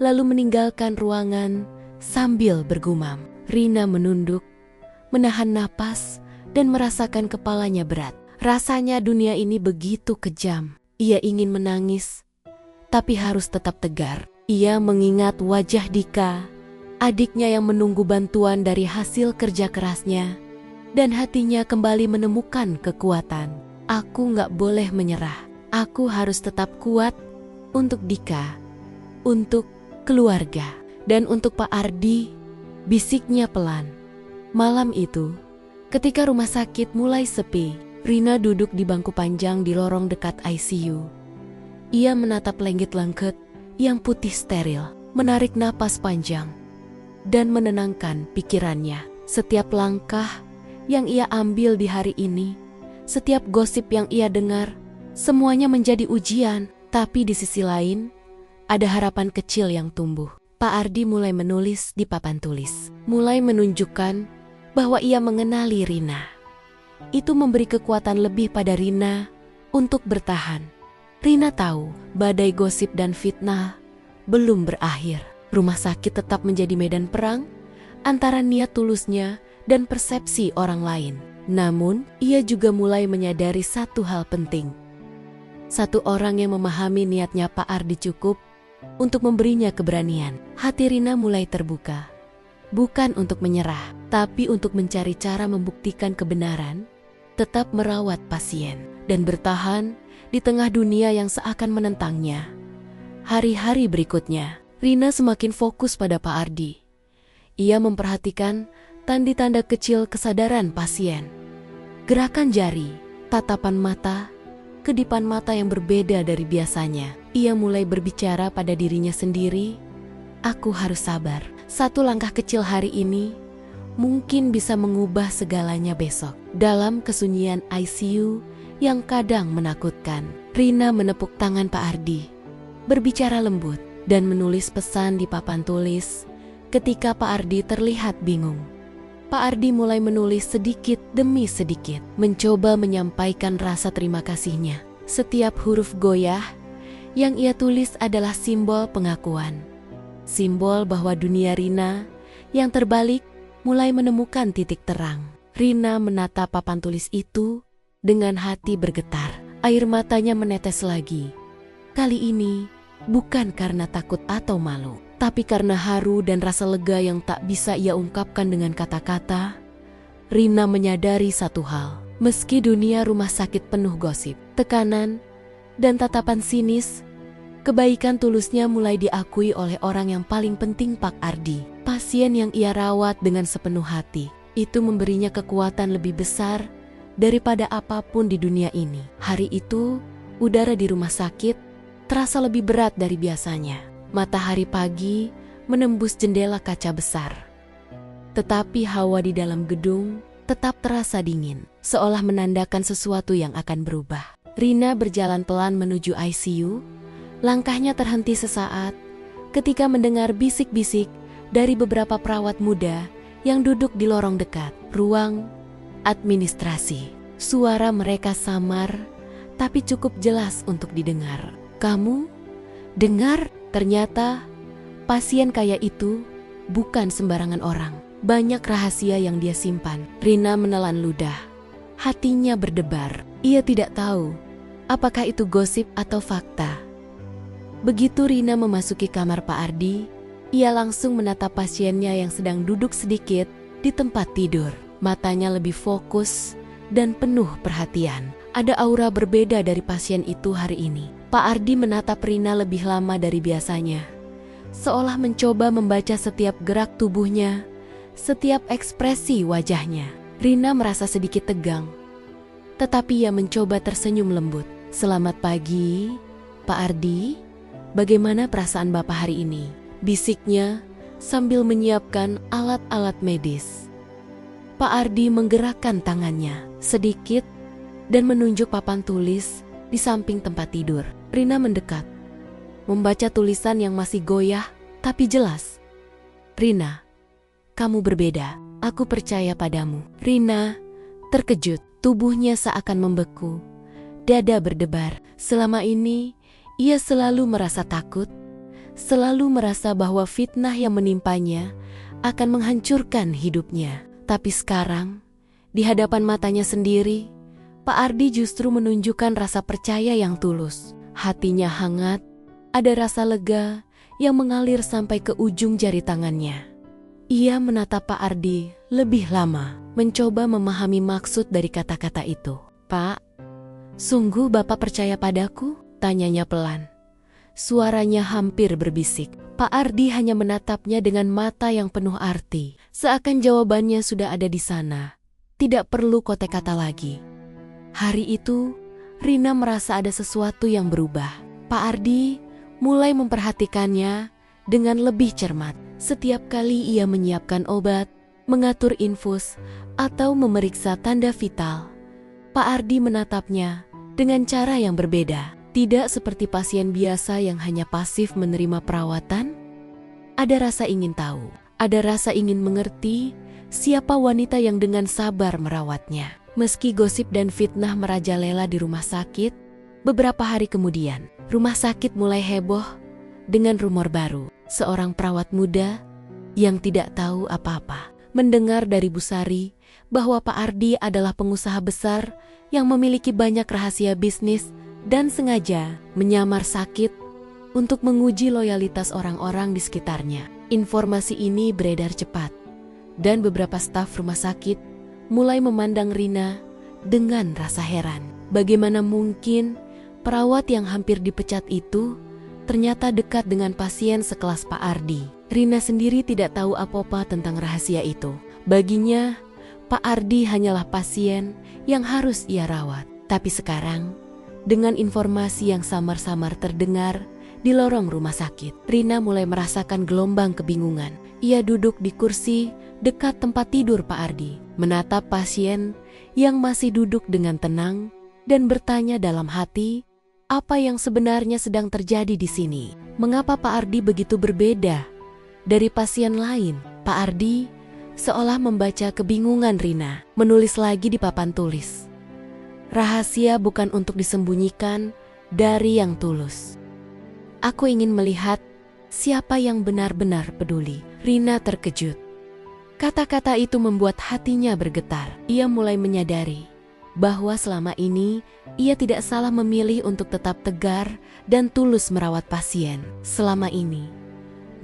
lalu meninggalkan ruangan sambil bergumam. Rina menunduk, menahan napas, dan merasakan kepalanya berat. Rasanya dunia ini begitu kejam. Ia ingin menangis, tapi harus tetap tegar. Ia mengingat wajah Dika, adiknya yang menunggu bantuan dari hasil kerja kerasnya, dan hatinya kembali menemukan kekuatan. Aku nggak boleh menyerah. Aku harus tetap kuat untuk Dika, untuk keluarga, dan untuk Pak Ardi, bisiknya pelan. Malam itu, ketika rumah sakit mulai sepi, Rina duduk di bangku panjang di lorong dekat ICU. Ia menatap lenggit-lengket yang putih steril, menarik napas panjang, dan menenangkan pikirannya. Setiap langkah yang ia ambil di hari ini, setiap gosip yang ia dengar, semuanya menjadi ujian. Tapi di sisi lain, ada harapan kecil yang tumbuh. Pak Ardi mulai menulis di papan tulis, mulai menunjukkan bahwa ia mengenali Rina. Itu memberi kekuatan lebih pada Rina untuk bertahan. Rina tahu badai gosip dan fitnah belum berakhir. Rumah sakit tetap menjadi medan perang antara niat tulusnya dan persepsi orang lain. Namun, ia juga mulai menyadari satu hal penting. Satu orang yang memahami niatnya Pak Ardi cukup untuk memberinya keberanian. Hati Rina mulai terbuka. Bukan untuk menyerah, tapi untuk mencari cara membuktikan kebenaran, tetap merawat pasien, dan bertahan di tengah dunia yang seakan menentangnya. Hari-hari berikutnya, Rina semakin fokus pada Pak Ardi. Ia memperhatikan tanda-tanda kecil kesadaran pasien. Gerakan jari, tatapan mata, kedipan mata yang berbeda dari biasanya. Ia mulai berbicara pada dirinya sendiri, "Aku harus sabar. Satu langkah kecil hari ini mungkin bisa mengubah segalanya besok." Dalam kesunyian ICU yang kadang menakutkan, Rina menepuk tangan Pak Ardi, berbicara lembut, dan menulis pesan di papan tulis. Ketika Pak Ardi terlihat bingung, Pak Ardi mulai menulis sedikit demi sedikit, mencoba menyampaikan rasa terima kasihnya. Setiap huruf goyah yang ia tulis adalah simbol pengakuan. Simbol bahwa dunia Rina yang terbalik mulai menemukan titik terang. Rina menatap papan tulis itu dengan hati bergetar. Air matanya menetes lagi. Kali ini bukan karena takut atau malu, Tapi karena haru dan rasa lega yang tak bisa ia ungkapkan dengan kata-kata, Rina menyadari satu hal. Meski dunia rumah sakit penuh gosip, tekanan, dan tatapan sinis, kebaikan tulusnya mulai diakui oleh orang yang paling penting, Pak Ardi. Pasien yang ia rawat dengan sepenuh hati. Itu memberinya kekuatan lebih besar daripada apapun di dunia ini. Hari itu, udara di rumah sakit terasa lebih berat dari biasanya. Matahari pagi menembus jendela kaca besar. Tetapi hawa di dalam gedung tetap terasa dingin, seolah menandakan sesuatu yang akan berubah. Rina berjalan pelan menuju ICU. Langkahnya terhenti sesaat ketika mendengar bisik-bisik dari beberapa perawat muda yang duduk di lorong dekat, ruang administrasi. Suara mereka samar, tapi cukup jelas untuk didengar. "Kamu dengar?" Ternyata pasien kaya itu bukan sembarangan orang. Banyak rahasia yang dia simpan. Rina menelan ludah. Hatinya berdebar. Ia tidak tahu apakah itu gosip atau fakta. Begitu Rina memasuki kamar Pak Ardi, ia langsung menatap pasiennya yang sedang duduk sedikit di tempat tidur. Matanya lebih fokus dan penuh perhatian. Ada aura berbeda dari pasien itu hari ini. Pak Ardi menatap Rina lebih lama dari biasanya, seolah mencoba membaca setiap gerak tubuhnya, setiap ekspresi wajahnya. Rina merasa sedikit tegang, tetapi ia mencoba tersenyum lembut. "Selamat pagi, Pak Ardi. Bagaimana perasaan Bapak hari ini?" bisiknya sambil menyiapkan alat-alat medis. Pak Ardi menggerakkan tangannya sedikit dan menunjuk papan tulis di samping tempat tidur. Rina mendekat, membaca tulisan yang masih goyah tapi jelas. "Rina, kamu berbeda. Aku percaya padamu." Rina terkejut, tubuhnya seakan membeku, dada berdebar. Selama ini ia selalu merasa takut, selalu merasa bahwa fitnah yang menimpanya akan menghancurkan hidupnya. Tapi sekarang, di hadapan matanya sendiri, Pak Ardi justru menunjukkan rasa percaya yang tulus. Hatinya hangat, ada rasa lega yang mengalir sampai ke ujung jari tangannya. Ia menatap Pak Ardi lebih lama, mencoba memahami maksud dari kata-kata itu. "Pak, sungguh Bapak percaya padaku?" tanyanya pelan. Suaranya hampir berbisik. Pak Ardi hanya menatapnya dengan mata yang penuh arti, seakan jawabannya sudah ada di sana. Tidak perlu kotek kata lagi. Hari itu, Rina merasa ada sesuatu yang berubah. Pak Ardi mulai memperhatikannya dengan lebih cermat. Setiap kali ia menyiapkan obat, mengatur infus, atau memeriksa tanda vital, Pak Ardi menatapnya dengan cara yang berbeda. Tidak seperti pasien biasa yang hanya pasif menerima perawatan. Ada rasa ingin tahu, ada rasa ingin mengerti siapa wanita yang dengan sabar merawatnya. Meski gosip dan fitnah merajalela di rumah sakit, beberapa hari kemudian, rumah sakit mulai heboh dengan rumor baru. Seorang perawat muda yang tidak tahu apa-apa mendengar dari Bu Sari bahwa Pak Ardi adalah pengusaha besar yang memiliki banyak rahasia bisnis dan sengaja menyamar sakit untuk menguji loyalitas orang-orang di sekitarnya. Informasi ini beredar cepat, dan beberapa staf rumah sakit mulai memandang Rina dengan rasa heran. Bagaimana mungkin perawat yang hampir dipecat itu ternyata dekat dengan pasien sekelas Pak Ardi? Rina sendiri tidak tahu apa-apa tentang rahasia itu. Baginya, Pak Ardi hanyalah pasien yang harus ia rawat. Tapi sekarang, dengan informasi yang samar-samar terdengar di lorong rumah sakit, Rina mulai merasakan gelombang kebingungan. Ia duduk di kursi dekat tempat tidur Pak Ardi, menatap pasien yang masih duduk dengan tenang dan bertanya dalam hati, apa yang sebenarnya sedang terjadi di sini? Mengapa Pak Ardi begitu berbeda dari pasien lain? Pak Ardi seolah membaca kebingungan Rina, menulis lagi di papan tulis. Rahasia bukan untuk disembunyikan dari yang tulus. Aku ingin melihat siapa yang benar-benar peduli. Rina terkejut. Kata-kata itu membuat hatinya bergetar. Ia mulai menyadari bahwa selama ini ia tidak salah memilih untuk tetap tegar dan tulus merawat pasien. Selama ini,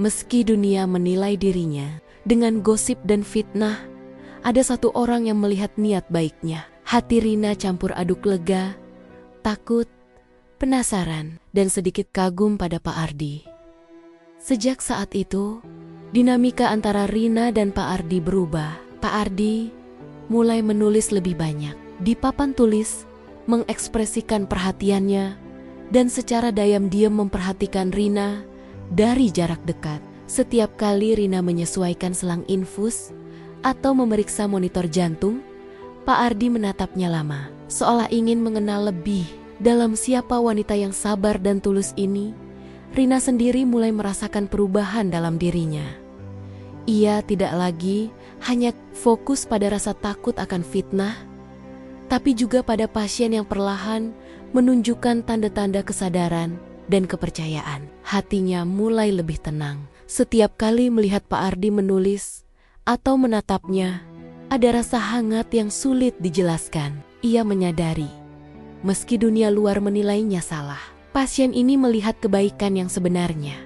Meski dunia menilai dirinya dengan gosip dan fitnah, ada satu orang yang melihat niat baiknya. Hati Rina campur aduk lega, takut, penasaran, dan sedikit kagum pada Pak Ardi. Sejak saat itu, dinamika antara Rina dan Pak Ardi berubah. Pak Ardi mulai menulis lebih banyak. Di papan tulis, mengekspresikan perhatiannya, dan secara diam-diam memperhatikan Rina dari jarak dekat. Setiap kali Rina menyesuaikan selang infus atau memeriksa monitor jantung, Pak Ardi menatapnya lama, seolah ingin mengenal lebih dalam siapa wanita yang sabar dan tulus ini. Rina sendiri mulai merasakan perubahan dalam dirinya. Ia tidak lagi hanya fokus pada rasa takut akan fitnah, tapi juga pada pasien yang perlahan menunjukkan tanda-tanda kesadaran dan kepercayaan. Hatinya mulai lebih tenang. Setiap kali melihat Pak Ardi menulis atau menatapnya, ada rasa hangat yang sulit dijelaskan. Ia menyadari, meski dunia luar menilainya salah, pasien ini melihat kebaikan yang sebenarnya.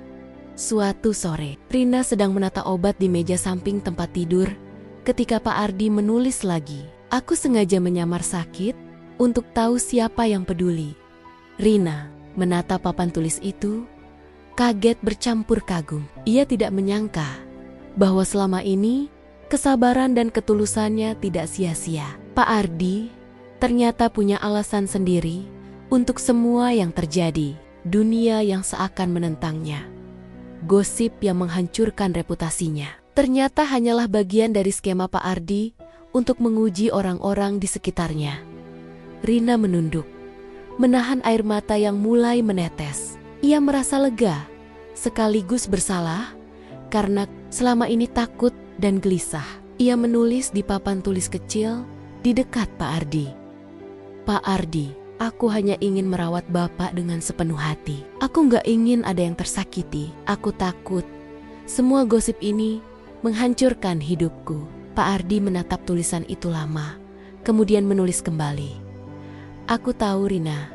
Suatu sore, Rina sedang menata obat di meja samping tempat tidur ketika Pak Ardi menulis lagi. Aku sengaja menyamar sakit untuk tahu siapa yang peduli. Rina menatap papan tulis itu, kaget bercampur kagum. Ia tidak menyangka bahwa selama ini kesabaran dan ketulusannya tidak sia-sia. Pak Ardi ternyata punya alasan sendiri untuk semua yang terjadi. Dunia yang seakan menentangnya, gosip yang menghancurkan reputasinya, ternyata hanyalah bagian dari skema Pak Ardi untuk menguji orang-orang di sekitarnya. Rina menunduk, menahan air mata yang mulai menetes. Ia merasa lega, sekaligus bersalah karena selama ini takut dan gelisah. Ia menulis di papan tulis kecil di dekat Pak Ardi. Pak Ardi, aku hanya ingin merawat Bapak dengan sepenuh hati. Aku nggak ingin ada yang tersakiti. Aku takut semua gosip ini menghancurkan hidupku. Pak Ardi menatap tulisan itu lama, kemudian menulis kembali. Aku tahu Rina,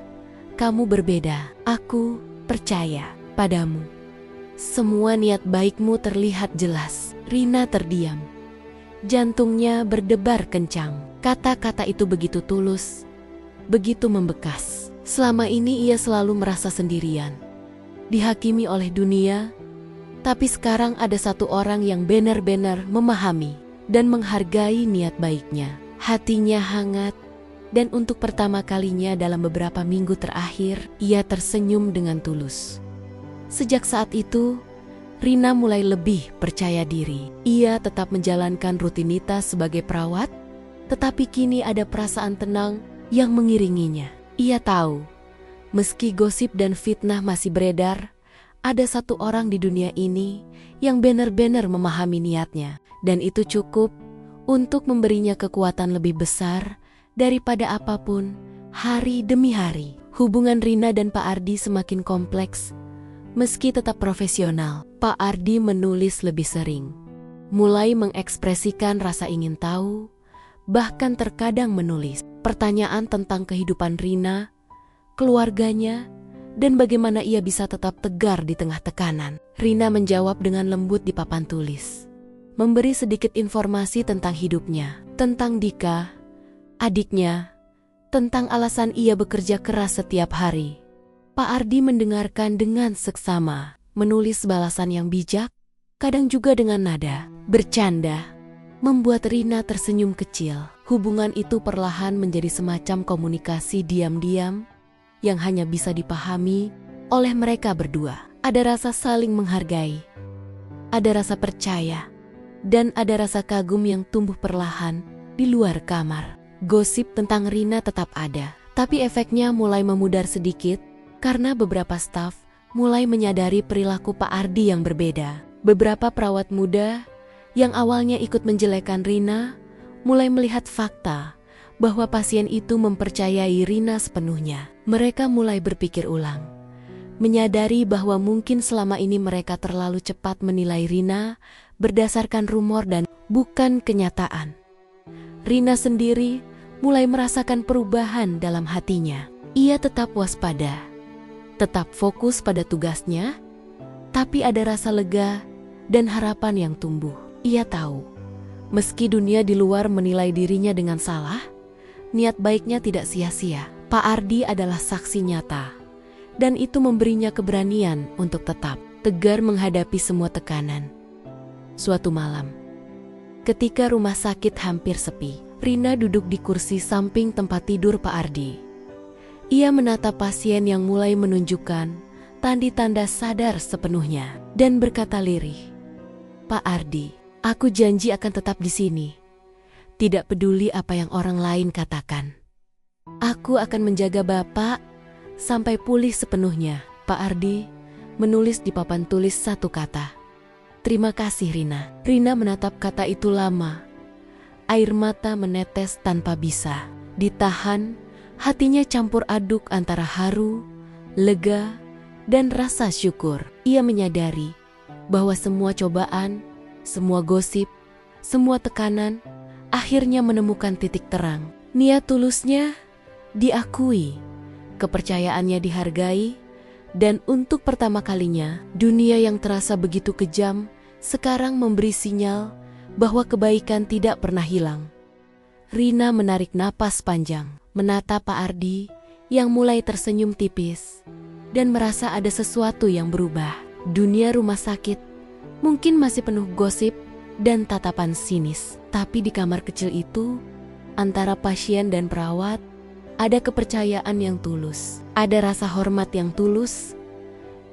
kamu berbeda. Aku percaya padamu. Semua niat baikmu terlihat jelas. Rina terdiam. Jantungnya berdebar kencang. Kata-kata itu begitu tulus, begitu membekas. Selama ini ia selalu merasa sendirian, dihakimi oleh dunia, tapi sekarang ada satu orang yang benar-benar memahami dan menghargai niat baiknya. Hatinya hangat, dan untuk pertama kalinya dalam beberapa minggu terakhir, ia tersenyum dengan tulus. Sejak saat itu, Rina mulai lebih percaya diri. Ia tetap menjalankan rutinitas sebagai perawat, tetapi kini ada perasaan tenang yang mengiringinya. Ia tahu, meski gosip dan fitnah masih beredar, ada satu orang di dunia ini yang benar-benar memahami niatnya, dan itu cukup untuk memberinya kekuatan lebih besar daripada apapun. Hari demi hari, hubungan Rina dan Pak Ardi semakin kompleks. Meski tetap profesional, Pak Ardi menulis lebih sering, mulai mengekspresikan rasa ingin tahu, bahkan terkadang menulis pertanyaan tentang kehidupan Rina, keluarganya, dan bagaimana ia bisa tetap tegar di tengah tekanan. Rina menjawab dengan lembut di papan tulis, memberi sedikit informasi tentang hidupnya, tentang Dika, adiknya, tentang alasan ia bekerja keras setiap hari. Pak Ardi mendengarkan dengan seksama, menulis balasan yang bijak, kadang juga dengan nada bercanda, membuat Rina tersenyum kecil. Hubungan itu perlahan menjadi semacam komunikasi diam-diam yang hanya bisa dipahami oleh mereka berdua. Ada rasa saling menghargai, ada rasa percaya, dan ada rasa kagum yang tumbuh perlahan di luar kamar. Gosip tentang Rina tetap ada, tapi efeknya mulai memudar sedikit karena beberapa staf mulai menyadari perilaku Pak Ardi yang berbeda. Beberapa perawat muda yang awalnya ikut menjelekkan Rina mulai melihat fakta bahwa pasien itu mempercayai Rina sepenuhnya. Mereka mulai berpikir ulang, menyadari bahwa mungkin selama ini mereka terlalu cepat menilai Rina berdasarkan rumor dan bukan kenyataan. Rina sendiri mulai merasakan perubahan dalam hatinya. Ia tetap waspada, tetap fokus pada tugasnya, Tapi ada rasa lega dan harapan yang tumbuh. Ia tahu, meski dunia di luar menilai dirinya dengan salah, niat baiknya tidak sia-sia. Pak Ardi adalah saksi nyata, dan itu memberinya keberanian untuk tetap tegar menghadapi semua tekanan. Suatu malam, ketika rumah sakit hampir sepi, Rina duduk di kursi samping tempat tidur Pak Ardi. Ia menatap pasien yang mulai menunjukkan tanda-tanda sadar sepenuhnya dan berkata lirih, "Pak Ardi, aku janji akan tetap di sini. Tidak peduli apa yang orang lain katakan. Aku akan menjaga Bapak sampai pulih sepenuhnya." Pak Ardi menulis di papan tulis satu kata, "Terima kasih Rina." Rina menatap kata itu lama. Air mata menetes tanpa bisa ditahan. Hatinya campur aduk antara haru, lega, dan rasa syukur. Ia menyadari bahwa semua cobaan, semua gosip, semua tekanan akhirnya menemukan titik terang. Niat tulusnya diakui, kepercayaannya dihargai, dan untuk pertama kalinya dunia yang terasa begitu kejam sekarang memberi sinyal bahwa kebaikan tidak pernah hilang. Rina menarik napas panjang, menatap Pak Ardi yang mulai tersenyum tipis dan merasa ada sesuatu yang berubah. Dunia rumah sakit mungkin masih penuh gosip dan tatapan sinis, tapi di kamar kecil itu, antara pasien dan perawat, ada kepercayaan yang tulus, ada rasa hormat yang tulus,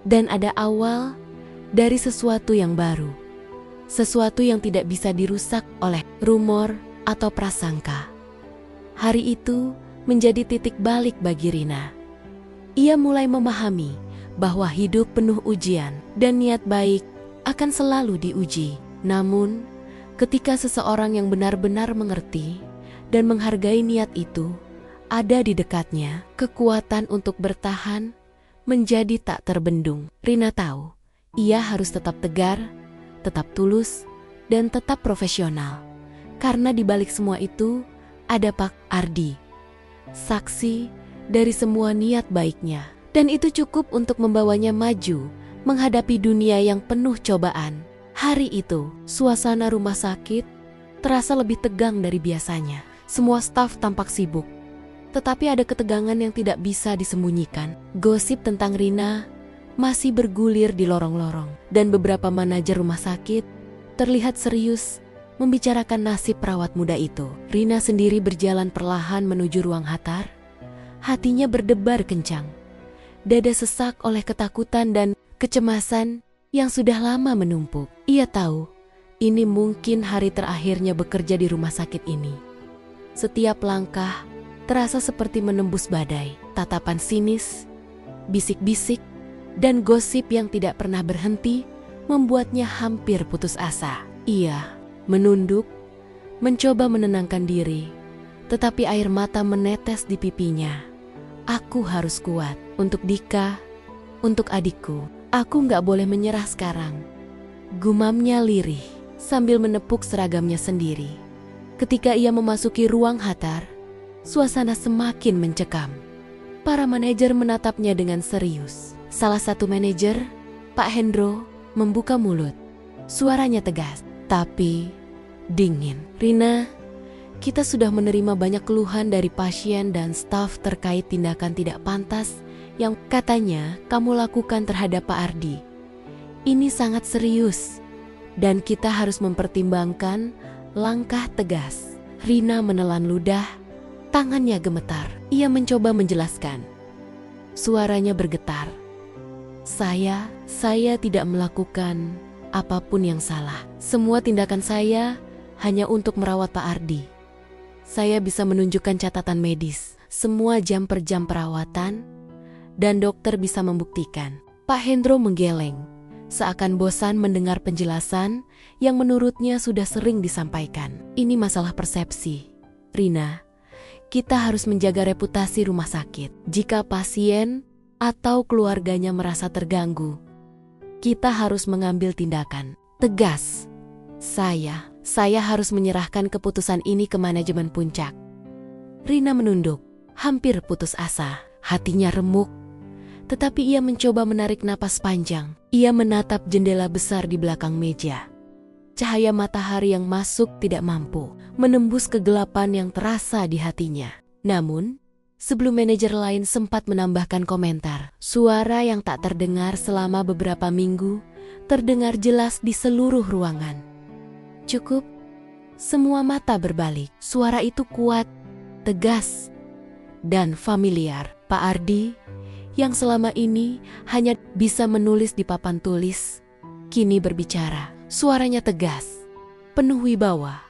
dan ada awal dari sesuatu yang baru. Sesuatu yang tidak bisa dirusak oleh rumor atau prasangka. Hari itu menjadi titik balik bagi Rina. Ia mulai memahami bahwa hidup penuh ujian dan niat baik akan selalu diuji. Namun, ketika seseorang yang benar-benar mengerti dan menghargai niat itu ada di dekatnya, kekuatan untuk bertahan menjadi tak terbendung. Rina tahu, ia harus tetap tegar, tetap tulus, dan tetap profesional. Karena di balik semua itu ada Pak Ardi, saksi dari semua niat baiknya. Dan itu cukup untuk membawanya maju menghadapi dunia yang penuh cobaan. Hari itu, suasana rumah sakit terasa lebih tegang dari biasanya. Semua staf tampak sibuk, tetapi ada ketegangan yang tidak bisa disembunyikan. Gosip tentang Rina masih bergulir di lorong-lorong, dan beberapa manajer rumah sakit terlihat serius membicarakan nasib perawat muda itu. Rina sendiri berjalan perlahan menuju ruang Hatar. Hatinya berdebar kencang. Dada sesak oleh ketakutan dan kecemasan yang sudah lama menumpuk. Ia tahu, ini mungkin hari terakhirnya bekerja di rumah sakit ini. Setiap langkah terasa seperti menembus badai. Tatapan sinis, bisik-bisik, dan gosip yang tidak pernah berhenti membuatnya hampir putus asa. Ia menunduk, mencoba menenangkan diri, tetapi air mata menetes di pipinya. Aku harus kuat untuk Dika, untuk adikku. Aku nggak boleh menyerah sekarang. Gumamnya lirih sambil menepuk seragamnya sendiri. Ketika ia memasuki ruang Hatar, suasana semakin mencekam. Para manajer menatapnya dengan serius. Salah satu manajer, Pak Hendro, membuka mulut. Suaranya tegas, tapi dingin. "Rina, kita sudah menerima banyak keluhan dari pasien dan staf terkait tindakan tidak pantas yang katanya kamu lakukan terhadap Pak Ardi. Ini sangat serius, dan kita harus mempertimbangkan langkah tegas." Rina menelan ludah, tangannya gemetar. Ia mencoba menjelaskan. Suaranya bergetar. Saya tidak melakukan apapun yang salah. Semua tindakan saya hanya untuk merawat Pak Ardi. Saya bisa menunjukkan catatan medis, semua jam per jam perawatan, dan dokter bisa membuktikan." Pak Hendro menggeleng, seakan bosan mendengar penjelasan yang menurutnya sudah sering disampaikan. "Ini masalah persepsi, Rina. Kita harus menjaga reputasi rumah sakit. Jika pasien atau keluarganya merasa terganggu, kita harus mengambil tindakan tegas. Saya harus menyerahkan keputusan ini ke manajemen puncak." Rina menunduk, hampir putus asa. Hatinya remuk, Tetapi ia mencoba menarik napas panjang. Ia menatap jendela besar di belakang meja. Cahaya matahari yang masuk tidak mampu menembus kegelapan yang terasa di hatinya. Namun, sebelum manajer lain sempat menambahkan komentar, suara yang tak terdengar selama beberapa minggu terdengar jelas di seluruh ruangan. Cukup. Semua mata berbalik. Suara itu kuat, tegas, dan familiar. Pak Ardi, yang selama ini hanya bisa menulis di papan tulis, kini berbicara. Suaranya tegas, penuh wibawa,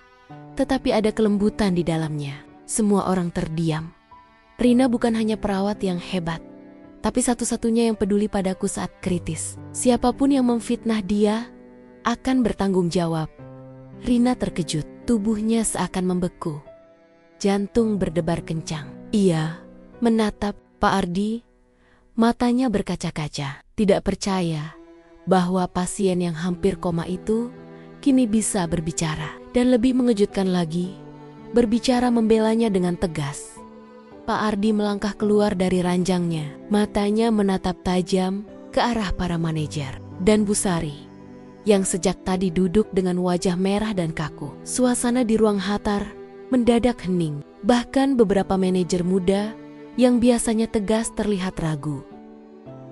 tetapi ada kelembutan di dalamnya. Semua orang terdiam. Rina bukan hanya perawat yang hebat, tapi satu-satunya yang peduli padaku saat kritis. Siapapun yang memfitnah dia akan bertanggung jawab. Rina terkejut, tubuhnya seakan membeku. Jantung berdebar kencang. Ia menatap Pak Ardi, matanya berkaca-kaca, tidak percaya bahwa pasien yang hampir koma itu kini bisa berbicara. Dan lebih mengejutkan lagi, berbicara membelanya dengan tegas. Pak Ardi melangkah keluar dari ranjangnya. Matanya menatap tajam ke arah para manajer dan Bu Sari, yang sejak tadi duduk dengan wajah merah dan kaku. Suasana di ruang Hatar mendadak hening. Bahkan beberapa manajer muda yang biasanya tegas terlihat ragu.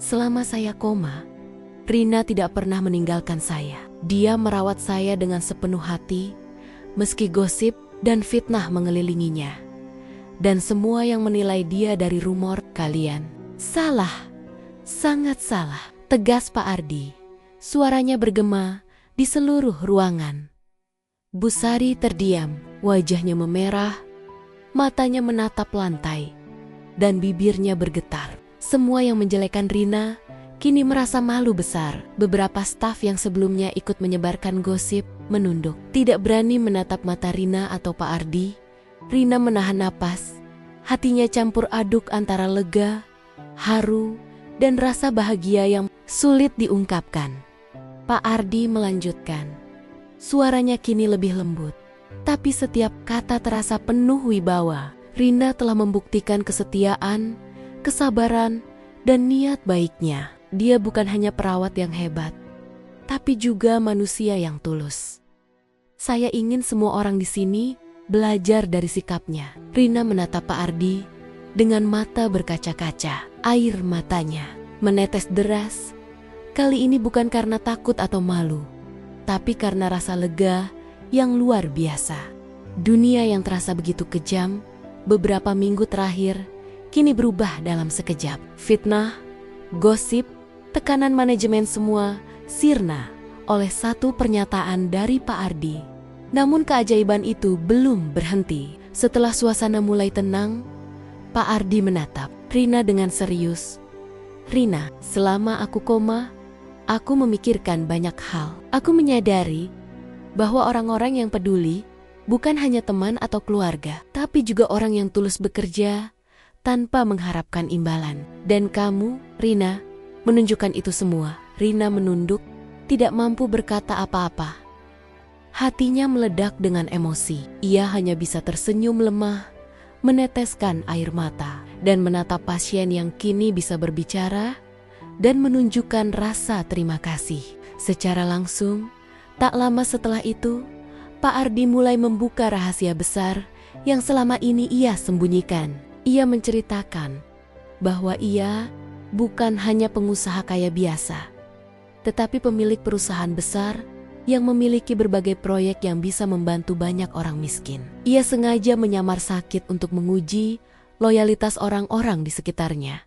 Selama saya koma, Rina tidak pernah meninggalkan saya. Dia merawat saya dengan sepenuh hati, meski gosip dan fitnah mengelilinginya. Dan semua yang menilai dia dari rumor, kalian salah, sangat salah, tegas Pak Ardi. Suaranya bergema di seluruh ruangan. Bu Sari terdiam, wajahnya memerah, matanya menatap lantai, dan bibirnya bergetar. Semua yang menjelekan Rina kini merasa malu besar. Beberapa staf yang sebelumnya ikut menyebarkan gosip menunduk, tidak berani menatap mata Rina atau Pak Ardi. Rina menahan napas, hatinya campur aduk antara lega, haru, dan rasa bahagia yang sulit diungkapkan. Pak Ardi melanjutkan, suaranya kini lebih lembut, tapi setiap kata terasa penuh wibawa. Rina telah membuktikan kesetiaan, kesabaran, dan niat baiknya. Dia bukan hanya perawat yang hebat, tapi juga manusia yang tulus. Saya ingin semua orang di sini belajar dari sikapnya. Rina menatap Pak Ardi dengan mata berkaca-kaca. Air matanya menetes deras. Kali ini bukan karena takut atau malu, tapi karena rasa lega yang luar biasa. Dunia yang terasa begitu kejam beberapa minggu terakhir kini berubah dalam sekejap. Fitnah, gosip, tekanan manajemen semua sirna oleh satu pernyataan dari Pak Ardi. Namun keajaiban itu belum berhenti. Setelah suasana mulai tenang, Pak Ardi menatap Rina dengan serius. Rina, selama aku koma, aku memikirkan banyak hal. Aku menyadari bahwa orang-orang yang peduli bukan hanya teman atau keluarga, tapi juga orang yang tulus bekerja tanpa mengharapkan imbalan. Dan kamu, Rina, menunjukkan itu semua. Rina menunduk, tidak mampu berkata apa-apa. Hatinya meledak dengan emosi. Ia hanya bisa tersenyum lemah, meneteskan air mata, dan menatap pasien yang kini bisa berbicara dan menunjukkan rasa terima kasih. Secara langsung, tak lama setelah itu, Pak Ardi mulai membuka rahasia besar yang selama ini ia sembunyikan. Ia menceritakan bahwa ia bukan hanya pengusaha kaya biasa, tetapi pemilik perusahaan besar yang memiliki berbagai proyek yang bisa membantu banyak orang miskin. Ia sengaja menyamar sakit untuk menguji loyalitas orang-orang di sekitarnya.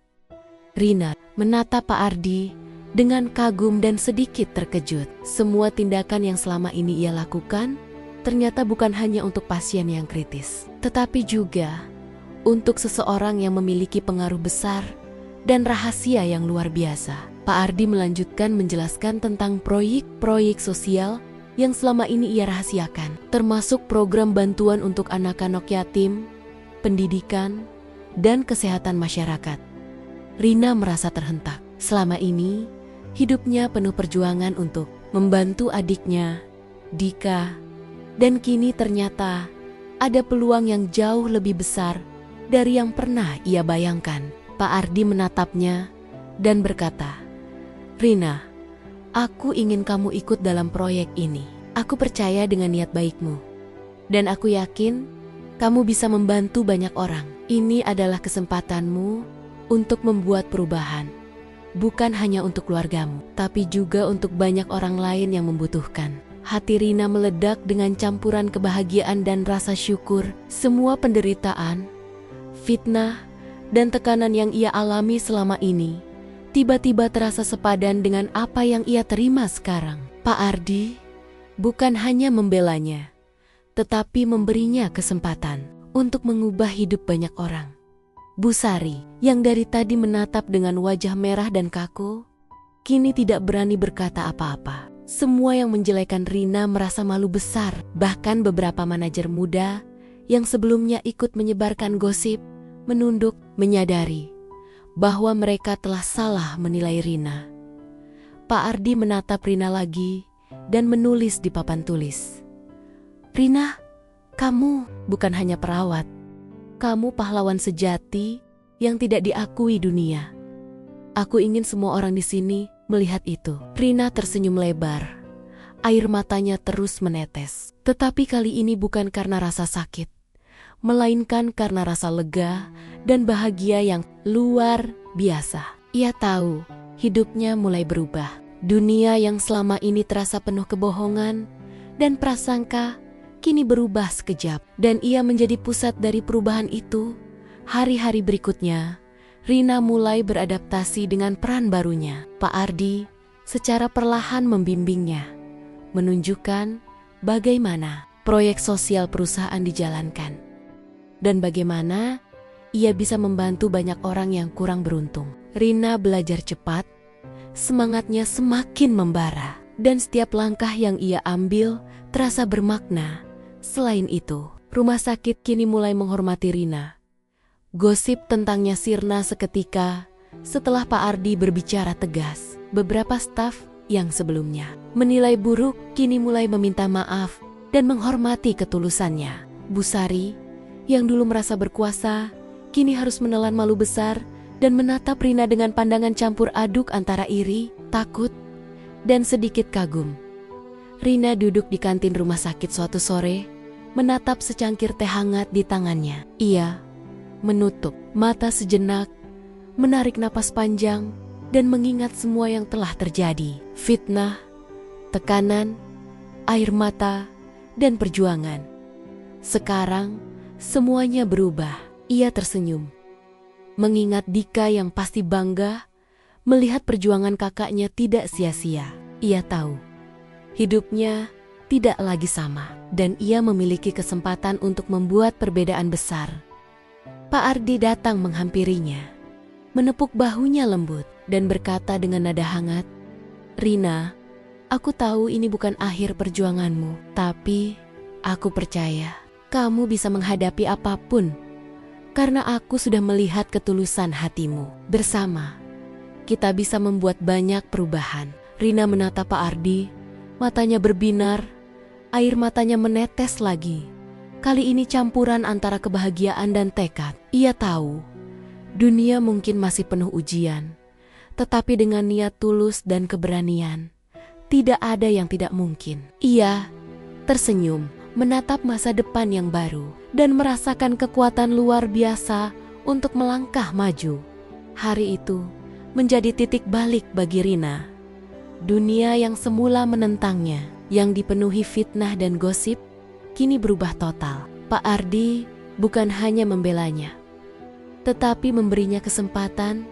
Rina menatap Pak Ardi dengan kagum dan sedikit terkejut. Semua tindakan yang selama ini ia lakukan ternyata bukan hanya untuk pasien yang kritis, tetapi juga untuk seseorang yang memiliki pengaruh besar dan rahasia yang luar biasa. Pak Ardi melanjutkan menjelaskan tentang proyek-proyek sosial yang selama ini ia rahasiakan, termasuk program bantuan untuk anak-anak yatim, pendidikan, dan kesehatan masyarakat. Rina merasa terhentak. Selama ini, hidupnya penuh perjuangan untuk membantu adiknya, Dika, dan kini ternyata ada peluang yang jauh lebih besar dari yang pernah ia bayangkan. Pak Ardi menatapnya dan berkata, "Rina, aku ingin kamu ikut dalam proyek ini. Aku percaya dengan niat baikmu. Dan aku yakin kamu bisa membantu banyak orang. Ini adalah kesempatanmu untuk membuat perubahan. Bukan hanya untuk keluargamu, tapi juga untuk banyak orang lain yang membutuhkan." Hati Rina meledak dengan campuran kebahagiaan dan rasa syukur. Semua penderitaan, fitnah, dan tekanan yang ia alami selama ini tiba-tiba terasa sepadan dengan apa yang ia terima sekarang. Pak Ardi bukan hanya membelanya, tetapi memberinya kesempatan untuk mengubah hidup banyak orang. Bu Sari, yang dari tadi menatap dengan wajah merah dan kaku, kini tidak berani berkata apa-apa. Semua yang menjelekan Rina merasa malu besar. Bahkan beberapa manajer muda yang sebelumnya ikut menyebarkan gosip menunduk, menyadari bahwa mereka telah salah menilai Rina. Pak Ardi menatap Rina lagi dan menulis di papan tulis, "Rina, kamu bukan hanya perawat. Kamu pahlawan sejati yang tidak diakui dunia. Aku ingin semua orang di sini melihat itu." Rina tersenyum lebar. Air matanya terus menetes. Tetapi kali ini bukan karena rasa sakit, melainkan karena rasa lega dan bahagia yang luar biasa. Ia tahu hidupnya mulai berubah. Dunia yang selama ini terasa penuh kebohongan dan prasangka kini berubah sekejap. Dan ia menjadi pusat dari perubahan itu. Hari-hari berikutnya, Rina mulai beradaptasi dengan peran barunya. Pak Ardi secara perlahan membimbingnya, menunjukkan bagaimana proyek sosial perusahaan dijalankan, dan bagaimana ia bisa membantu banyak orang yang kurang beruntung. Rina belajar cepat, semangatnya semakin membara, dan setiap langkah yang ia ambil terasa bermakna. Selain itu, rumah sakit kini mulai menghormati Rina. Gosip tentangnya sirna seketika setelah Pak Ardi berbicara tegas. Beberapa staf yang sebelumnya menilai buruk kini mulai meminta maaf dan menghormati ketulusannya. Bu Sari yang dulu merasa berkuasa kini harus menelan malu besar dan menatap Rina dengan pandangan campur aduk antara iri, takut, dan sedikit kagum. Rina duduk di kantin rumah sakit suatu sore, menatap secangkir teh hangat di tangannya. Ia menutup mata sejenak, menarik napas panjang, dan mengingat semua yang telah terjadi. Fitnah, tekanan, air mata, dan perjuangan. Sekarang, semuanya berubah. Ia tersenyum, mengingat Dika yang pasti bangga melihat perjuangan kakaknya tidak sia-sia. Ia tahu, hidupnya tidak lagi sama, dan ia memiliki kesempatan untuk membuat perbedaan besar. Pak Ardi datang menghampirinya, menepuk bahunya lembut, dan berkata dengan nada hangat, "Rina, aku tahu ini bukan akhir perjuanganmu, tapi aku percaya kamu bisa menghadapi apapun, karena aku sudah melihat ketulusan hatimu. Bersama, kita bisa membuat banyak perubahan." Rina menatap Pak Ardi, matanya berbinar, air matanya menetes lagi. Kali ini campuran antara kebahagiaan dan tekad. Ia tahu, dunia mungkin masih penuh ujian, tetapi dengan niat tulus dan keberanian, tidak ada yang tidak mungkin. Ia tersenyum, menatap masa depan yang baru, dan merasakan kekuatan luar biasa untuk melangkah maju. Hari itu menjadi titik balik bagi Rina. Dunia yang semula menentangnya, yang dipenuhi fitnah dan gosip, kini berubah total. Pak Ardi bukan hanya membelanya, tetapi memberinya kesempatan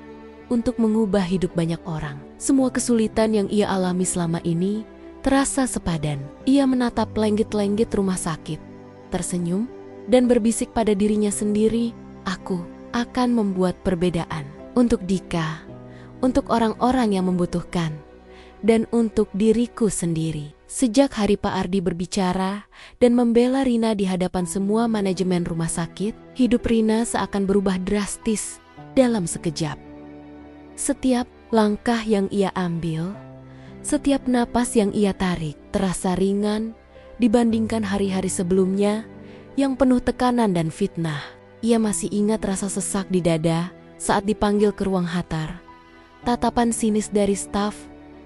untuk mengubah hidup banyak orang. Semua kesulitan yang ia alami selama ini terasa sepadan. Ia menatap lenggit-lenggit rumah sakit, tersenyum, dan berbisik pada dirinya sendiri, "Aku akan membuat perbedaan untuk Dika, untuk orang-orang yang membutuhkan, dan untuk diriku sendiri." Sejak hari Pak Ardi berbicara dan membela Rina di hadapan semua manajemen rumah sakit, hidup Rina seakan berubah drastis dalam sekejap. Setiap langkah yang ia ambil, setiap napas yang ia tarik, terasa ringan dibandingkan hari-hari sebelumnya yang penuh tekanan dan fitnah. Ia masih ingat rasa sesak di dada saat dipanggil ke ruang hatar. tatapan sinis dari staf,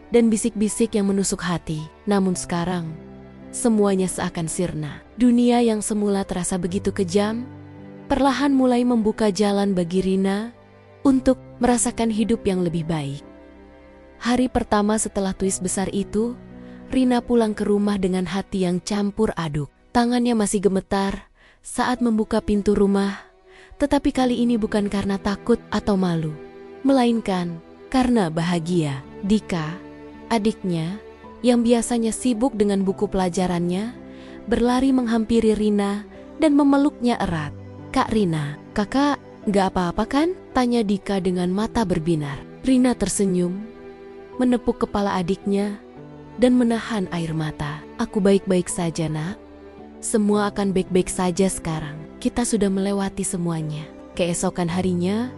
dan bisik-bisik yang menusuk hati. Namun sekarang, semuanya seakan sirna. Dunia yang semula terasa begitu kejam, perlahan mulai membuka jalan bagi Rina untuk merasakan hidup yang lebih baik. Hari pertama setelah twist besar itu, Rina pulang ke rumah dengan hati yang campur aduk. Tangannya masih gemetar saat membuka pintu rumah, tetapi kali ini bukan karena takut atau malu, melainkan karena bahagia. Dika, adiknya, yang biasanya sibuk dengan buku pelajarannya, berlari menghampiri Rina dan memeluknya erat. "Kak Rina, kakak gak apa-apa kan?" tanya Dika dengan mata berbinar. Rina tersenyum, menepuk kepala adiknya, dan menahan air mata. "Aku baik-baik saja, nak. Semua akan baik-baik saja sekarang. Kita sudah melewati semuanya." Keesokan harinya,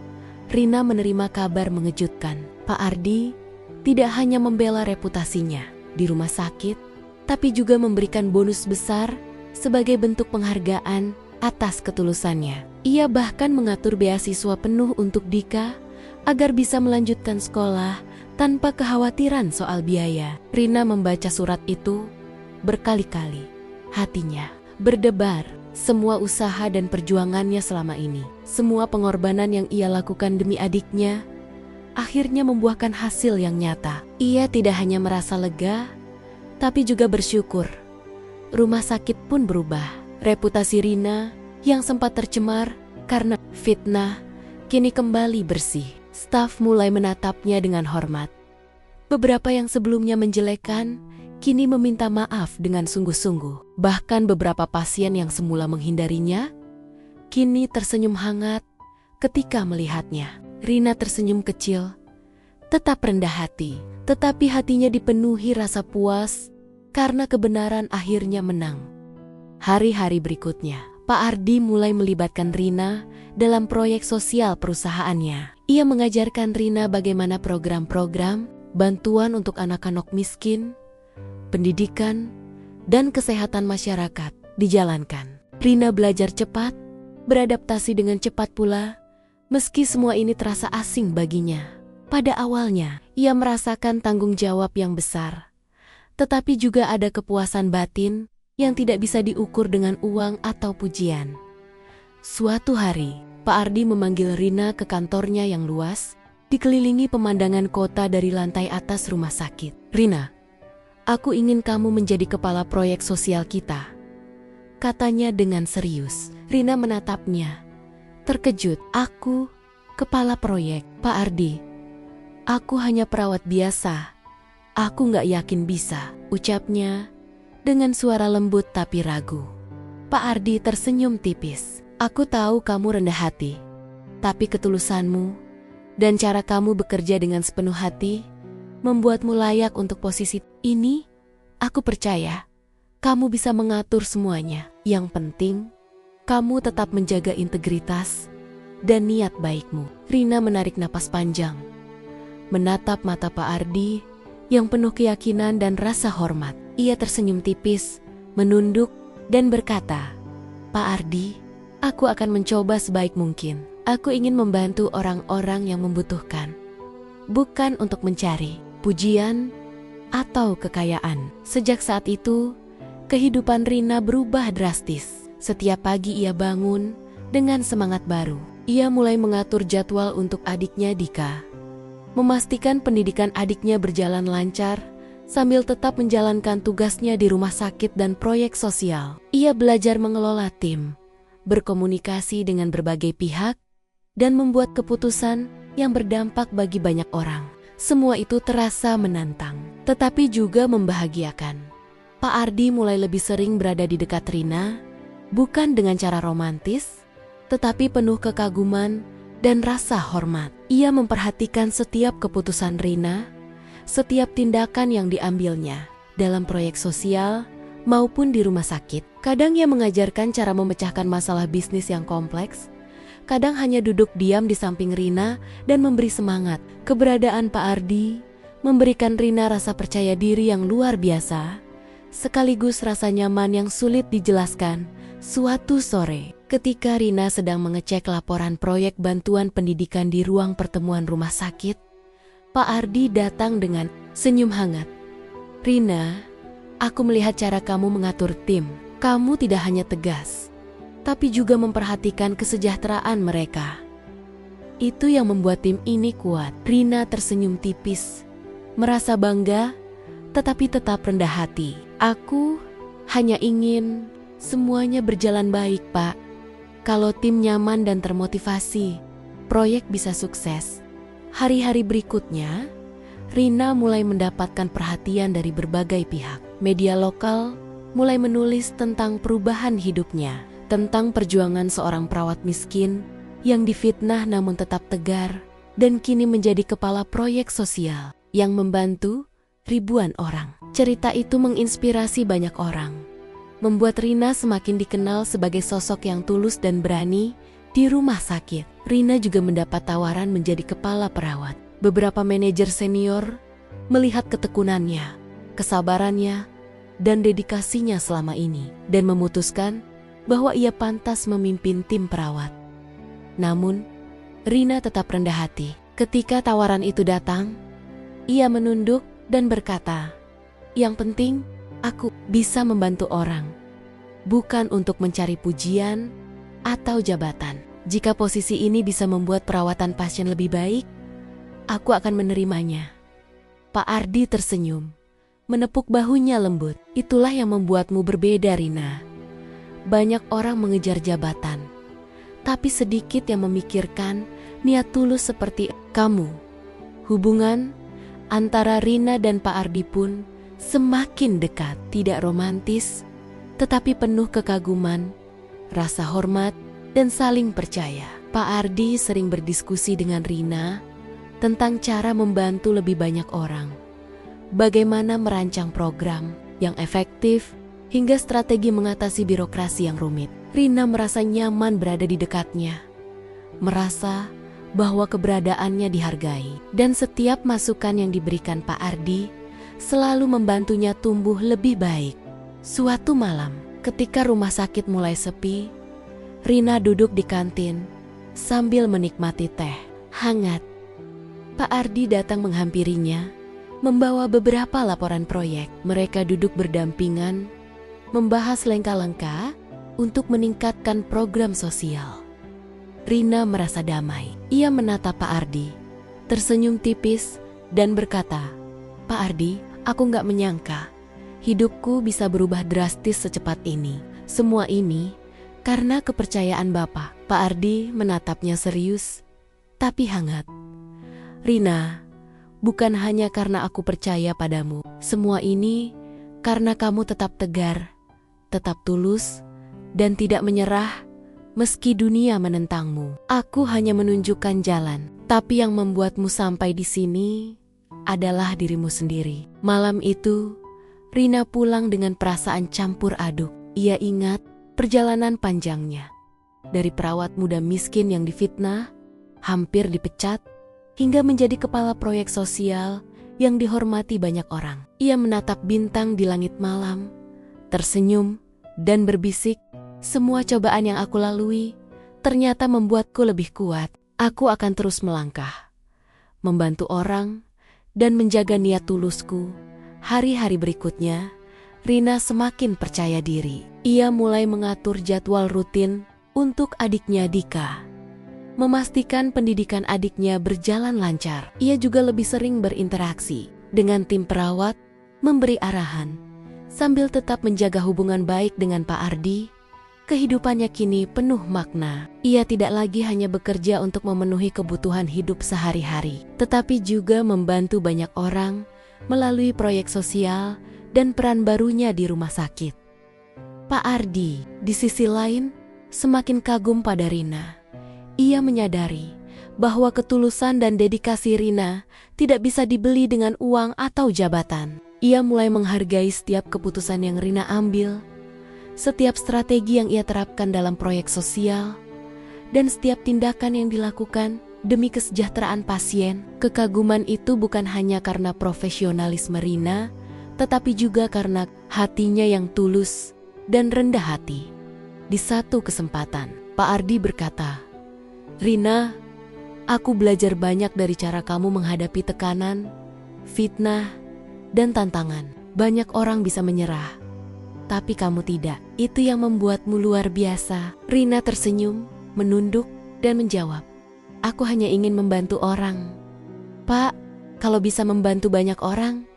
Rina menerima kabar mengejutkan. Pak Ardi tidak hanya membela reputasinya di rumah sakit, tapi juga memberikan bonus besar sebagai bentuk penghargaan atas ketulusannya. Ia bahkan mengatur beasiswa penuh untuk Dika agar bisa melanjutkan sekolah tanpa kekhawatiran soal biaya. Rina membaca surat itu berkali-kali. Hatinya berdebar. Semua usaha dan perjuangannya selama ini, semua pengorbanan yang ia lakukan demi adiknya, akhirnya membuahkan hasil yang nyata. Ia tidak hanya merasa lega, tapi juga bersyukur. Rumah sakit pun berubah. Reputasi Rina yang sempat tercemar karena fitnah, kini kembali bersih. Staf mulai menatapnya dengan hormat. Beberapa yang sebelumnya menjelekan, kini meminta maaf dengan sungguh-sungguh. Bahkan beberapa pasien yang semula menghindarinya, kini tersenyum hangat ketika melihatnya. Rina tersenyum kecil, tetap rendah hati, tetapi hatinya dipenuhi rasa puas karena kebenaran akhirnya menang. Hari-hari berikutnya, Pak Ardi mulai melibatkan Rina dalam proyek sosial perusahaannya. Ia mengajarkan Rina bagaimana program-program bantuan untuk anak-anak miskin, pendidikan, dan kesehatan masyarakat dijalankan. Rina belajar cepat, beradaptasi dengan cepat pula, meski semua ini terasa asing baginya. Pada awalnya, ia merasakan tanggung jawab yang besar, tetapi juga ada kepuasan batin yang tidak bisa diukur dengan uang atau pujian. Suatu hari, Pak Ardi memanggil Rina ke kantornya yang luas, dikelilingi pemandangan kota dari lantai atas rumah sakit. "Rina, aku ingin kamu menjadi kepala proyek sosial kita," katanya dengan serius. Rina menatapnya, terkejut. "Aku kepala proyek, Pak Ardi. Aku hanya perawat biasa. Aku gak yakin bisa," ucapnya dengan suara lembut tapi ragu. Pak Ardi tersenyum tipis. "Aku tahu kamu rendah hati, tapi ketulusanmu dan cara kamu bekerja dengan sepenuh hati membuatmu layak untuk posisi ini. Aku percaya kamu bisa mengatur semuanya. Yang penting, kamu tetap menjaga integritas dan niat baikmu." Rina menarik napas panjang, menatap mata Pak Ardi yang penuh keyakinan dan rasa hormat. Ia tersenyum tipis, menunduk, dan berkata, "Pak Ardi, aku akan mencoba sebaik mungkin. Aku ingin membantu orang-orang yang membutuhkan, bukan untuk mencari pujian atau kekayaan." Sejak saat itu, kehidupan Rina berubah drastis. Setiap pagi ia bangun dengan semangat baru. Ia mulai mengatur jadwal untuk adiknya Dika, memastikan pendidikan adiknya berjalan lancar, sambil tetap menjalankan tugasnya di rumah sakit dan proyek sosial. Ia belajar mengelola tim, berkomunikasi dengan berbagai pihak, dan membuat keputusan yang berdampak bagi banyak orang. Semua itu terasa menantang, tetapi juga membahagiakan. Pak Ardi mulai lebih sering berada di dekat Rina, bukan dengan cara romantis, tetapi penuh kekaguman dan rasa hormat. Ia memperhatikan setiap keputusan Rina, setiap tindakan yang diambilnya dalam proyek sosial maupun di rumah sakit. Kadang ia mengajarkan cara memecahkan masalah bisnis yang kompleks, kadang hanya duduk diam di samping Rina dan memberi semangat. Keberadaan Pak Ardi memberikan Rina rasa percaya diri yang luar biasa, sekaligus rasa nyaman yang sulit dijelaskan. Suatu sore, ketika Rina sedang mengecek laporan proyek bantuan pendidikan di ruang pertemuan rumah sakit, Pak Ardi datang dengan senyum hangat. "Rina, aku melihat cara kamu mengatur tim. Kamu tidak hanya tegas, tapi juga memperhatikan kesejahteraan mereka. Itu yang membuat tim ini kuat." Rina tersenyum tipis, merasa bangga, tetapi tetap rendah hati. "Aku hanya ingin semuanya berjalan baik, Pak. Kalau tim nyaman dan termotivasi, proyek bisa sukses." Hari-hari berikutnya, Rina mulai mendapatkan perhatian dari berbagai pihak. Media lokal mulai menulis tentang perubahan hidupnya, tentang perjuangan seorang perawat miskin yang difitnah namun tetap tegar, dan kini menjadi kepala proyek sosial yang membantu ribuan orang. Cerita itu menginspirasi banyak orang, membuat Rina semakin dikenal sebagai sosok yang tulus dan berani di rumah sakit. Rina juga mendapat tawaran menjadi kepala perawat. Beberapa manajer senior melihat ketekunannya, kesabarannya, dan dedikasinya selama ini, dan memutuskan bahwa ia pantas memimpin tim perawat. Namun, Rina tetap rendah hati. Ketika tawaran itu datang, ia menunduk dan berkata, "Yang penting, aku bisa membantu orang, bukan untuk mencari pujian atau jabatan. Jika posisi ini bisa membuat perawatan pasien lebih baik, aku akan menerimanya." Pak Ardi tersenyum, menepuk bahunya lembut. "Itulah yang membuatmu berbeda, Rina. Banyak orang mengejar jabatan, tapi sedikit yang memikirkan niat tulus seperti kamu." Hubungan antara Rina dan Pak Ardi pun semakin dekat, tidak romantis, tetapi penuh kekaguman, rasa hormat, dan saling percaya. Pak Ardi sering berdiskusi dengan Rina tentang cara membantu lebih banyak orang, bagaimana merancang program yang efektif, hingga strategi mengatasi birokrasi yang rumit. Rina merasa nyaman berada di dekatnya, merasa bahwa keberadaannya dihargai, dan setiap masukan yang diberikan Pak Ardi selalu membantunya tumbuh lebih baik. Suatu malam, ketika rumah sakit mulai sepi, Rina duduk di kantin sambil menikmati teh hangat. Pak Ardi datang menghampirinya, membawa beberapa laporan proyek. Mereka duduk berdampingan, membahas lengkah-lengkah untuk meningkatkan program sosial. Rina merasa damai. Ia menatap Pak Ardi, tersenyum tipis, dan berkata, "Pak Ardi, aku nggak menyangka hidupku bisa berubah drastis secepat ini. Semua ini karena kepercayaan Bapak." Pak Ardi menatapnya serius, tapi hangat. "Rina, bukan hanya karena aku percaya padamu. Semua ini karena kamu tetap tegar, tetap tulus, dan tidak menyerah meski dunia menentangmu. Aku hanya menunjukkan jalan, tapi yang membuatmu sampai di sini adalah dirimu sendiri." Malam itu, Rina pulang dengan perasaan campur aduk. Ia ingat perjalanan panjangnya, dari perawat muda miskin yang difitnah, hampir dipecat, hingga menjadi kepala proyek sosial yang dihormati banyak orang. Ia menatap bintang di langit malam, tersenyum, dan berbisik, "Semua cobaan yang aku lalui ternyata membuatku lebih kuat. Aku akan terus melangkah, membantu orang, dan menjaga niat tulusku." Hari-hari berikutnya, Rina semakin percaya diri. Ia mulai mengatur jadwal rutin untuk adiknya Dika, memastikan pendidikan adiknya berjalan lancar. Ia juga lebih sering berinteraksi dengan tim perawat, memberi arahan, sambil tetap menjaga hubungan baik dengan Pak Ardi. Kehidupannya kini penuh makna. Ia tidak lagi hanya bekerja untuk memenuhi kebutuhan hidup sehari-hari, tetapi juga membantu banyak orang melalui proyek sosial dan peran barunya di rumah sakit. Pak Ardi, di sisi lain, semakin kagum pada Rina. Ia menyadari bahwa ketulusan dan dedikasi Rina tidak bisa dibeli dengan uang atau jabatan. Ia mulai menghargai setiap keputusan yang Rina ambil, setiap strategi yang ia terapkan dalam proyek sosial, dan setiap tindakan yang dilakukan demi kesejahteraan pasien. Kekaguman itu bukan hanya karena profesionalisme Rina, tetapi juga karena hatinya yang tulus dan rendah hati. Di satu kesempatan, Pak Ardi berkata, "Rina, Aku belajar banyak dari cara kamu menghadapi tekanan, fitnah, dan tantangan. Banyak orang bisa menyerah, tapi kamu tidak. Itu yang membuatmu luar biasa. Rina tersenyum, menunduk, dan menjawab, "Aku hanya ingin membantu orang." "Pak, kalau bisa membantu banyak orang,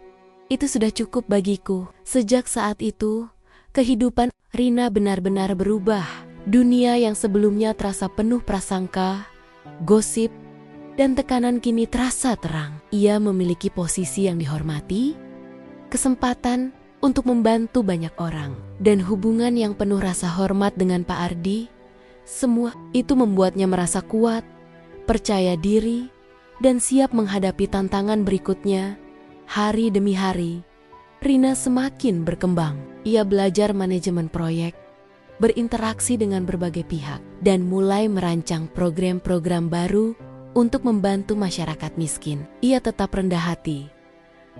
itu sudah cukup bagiku." Sejak saat itu, kehidupan Rina benar-benar berubah. Dunia yang sebelumnya terasa penuh prasangka, gosip, dan tekanan kini terasa terang. Ia memiliki posisi yang dihormati, kesempatan untuk membantu banyak orang, dan hubungan yang penuh rasa hormat dengan Pak Ardi. Semua itu membuatnya merasa kuat, percaya diri, dan siap menghadapi tantangan berikutnya. Hari demi hari, Rina semakin berkembang. Ia belajar manajemen proyek, berinteraksi dengan berbagai pihak, dan mulai merancang program-program baru untuk membantu masyarakat miskin. Ia tetap rendah hati,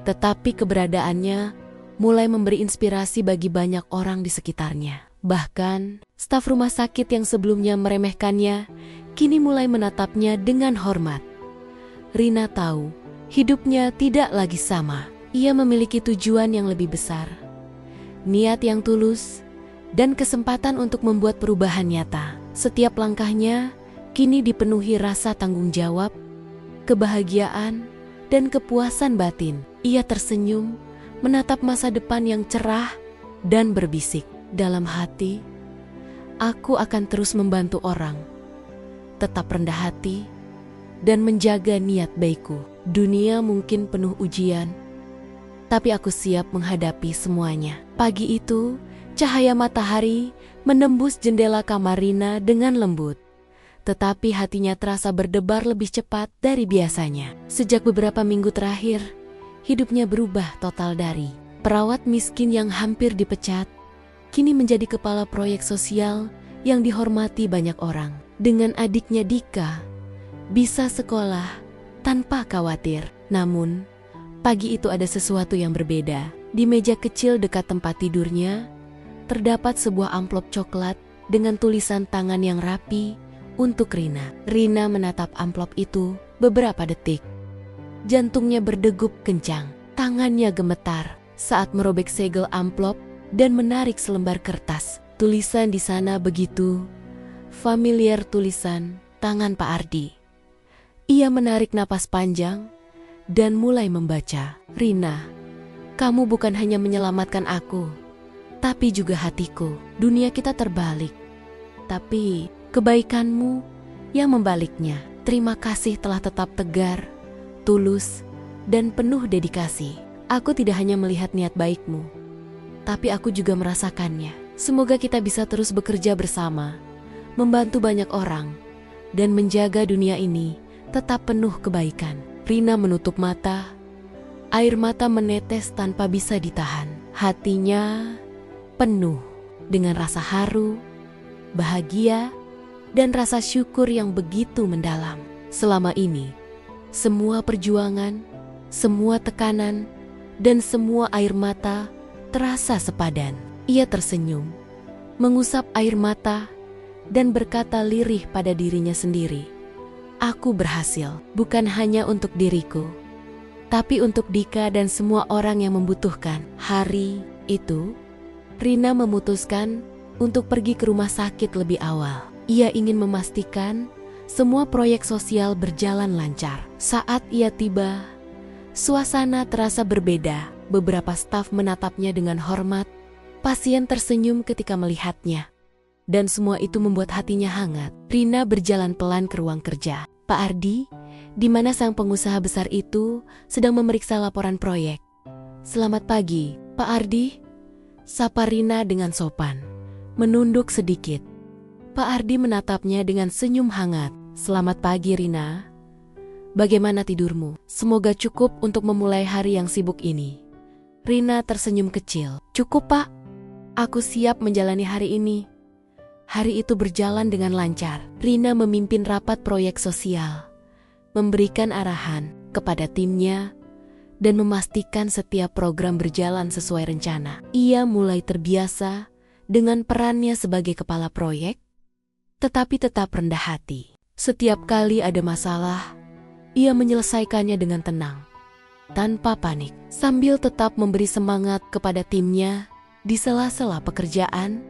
tetapi keberadaannya mulai memberi inspirasi bagi banyak orang di sekitarnya. Bahkan, staf rumah sakit yang sebelumnya meremehkannya, kini mulai menatapnya dengan hormat. Rina tahu, hidupnya tidak lagi sama. Ia memiliki tujuan yang lebih besar, niat yang tulus, dan kesempatan untuk membuat perubahan nyata. Setiap langkahnya kini dipenuhi rasa tanggung jawab, kebahagiaan, dan kepuasan batin. Ia tersenyum, menatap masa depan yang cerah, dan berbisik dalam hati, "Aku akan terus membantu orang, tetap rendah hati, dan menjaga niat baikku. Dunia mungkin penuh ujian, tapi aku siap menghadapi semuanya." Pagi itu, cahaya matahari menembus jendela kamar Rina dengan lembut. Tetapi hatinya terasa berdebar lebih cepat dari biasanya. Sejak beberapa minggu terakhir, hidupnya berubah total. Dari perawat miskin yang hampir dipecat, kini menjadi kepala proyek sosial yang dihormati banyak orang. Dengan adiknya Dika, bisa sekolah tanpa khawatir. Namun, pagi itu ada sesuatu yang berbeda. Di meja kecil dekat tempat tidurnya, terdapat sebuah amplop coklat dengan tulisan tangan yang rapi untuk Rina. Rina menatap amplop itu beberapa detik. Jantungnya berdegup kencang, tangannya gemetar saat merobek segel amplop dan menarik selembar kertas. Tulisan di sana begitu familiar, tulisan tangan Pak Ardi. Ia menarik napas panjang dan mulai membaca. "Rina, kamu bukan hanya menyelamatkan aku, tapi juga hatiku. Dunia kita terbalik, tapi kebaikanmu yang membaliknya. Terima kasih telah tetap tegar, tulus, dan penuh dedikasi. Aku tidak hanya melihat niat baikmu, tapi aku juga merasakannya. Semoga kita bisa terus bekerja bersama, membantu banyak orang, dan menjaga dunia ini tetap penuh kebaikan." Rina menutup mata, air mata menetes tanpa bisa ditahan. Hatinya penuh dengan rasa haru, bahagia, dan rasa syukur yang begitu mendalam. Selama ini, semua perjuangan, semua tekanan, dan semua air mata terasa sepadan. Ia tersenyum, mengusap air mata, dan berkata lirih pada dirinya sendiri, "Aku berhasil, bukan hanya untuk diriku, tapi untuk Dika dan semua orang yang membutuhkan." Hari itu, Rina memutuskan untuk pergi ke rumah sakit lebih awal. Ia ingin memastikan semua proyek sosial berjalan lancar. Saat ia tiba, suasana terasa berbeda. Beberapa staf menatapnya dengan hormat. Pasien tersenyum ketika melihatnya. Dan semua itu membuat hatinya hangat. Rina berjalan pelan ke ruang kerja. "Pak Ardi, di mana sang pengusaha besar itu sedang memeriksa laporan proyek." "Selamat pagi, Pak Ardi," sapa Rina dengan sopan, menunduk sedikit. Pak Ardi menatapnya dengan senyum hangat. "Selamat pagi, Rina. Bagaimana tidurmu? Semoga cukup untuk memulai hari yang sibuk ini." Rina tersenyum kecil. "Cukup, Pak. Aku siap menjalani hari ini." Hari itu berjalan dengan lancar. Rina memimpin rapat proyek sosial, memberikan arahan kepada timnya, dan memastikan setiap program berjalan sesuai rencana. Ia mulai terbiasa dengan perannya sebagai kepala proyek, tetapi tetap rendah hati. Setiap kali ada masalah, ia menyelesaikannya dengan tenang, tanpa panik, sambil tetap memberi semangat kepada timnya di sela-sela pekerjaan.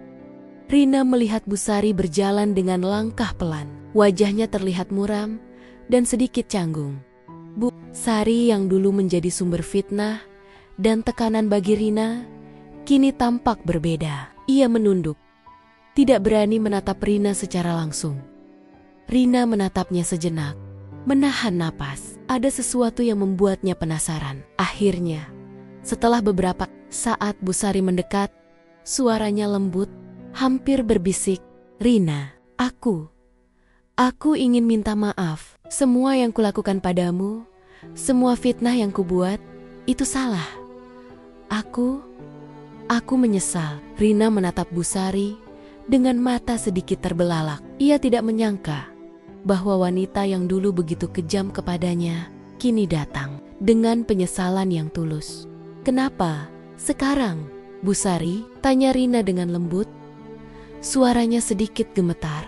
Rina melihat Bu Sari berjalan dengan langkah pelan. Wajahnya terlihat muram dan sedikit canggung. Bu Sari yang dulu menjadi sumber fitnah dan tekanan bagi Rina, kini tampak berbeda. Ia menunduk, tidak berani menatap Rina secara langsung. Rina menatapnya sejenak, menahan napas. Ada sesuatu yang membuatnya penasaran. Akhirnya, setelah beberapa saat Bu Sari mendekat, suaranya lembut, hampir berbisik, "Rina, aku ingin minta maaf. Semua yang kulakukan padamu, semua fitnah yang kubuat, itu salah. Aku menyesal." Rina menatap Bu Sari dengan mata sedikit terbelalak. Ia tidak menyangka bahwa wanita yang dulu begitu kejam kepadanya kini datang dengan penyesalan yang tulus. "Kenapa sekarang, Bu Sari?" tanya Rina dengan lembut. Suaranya sedikit gemetar.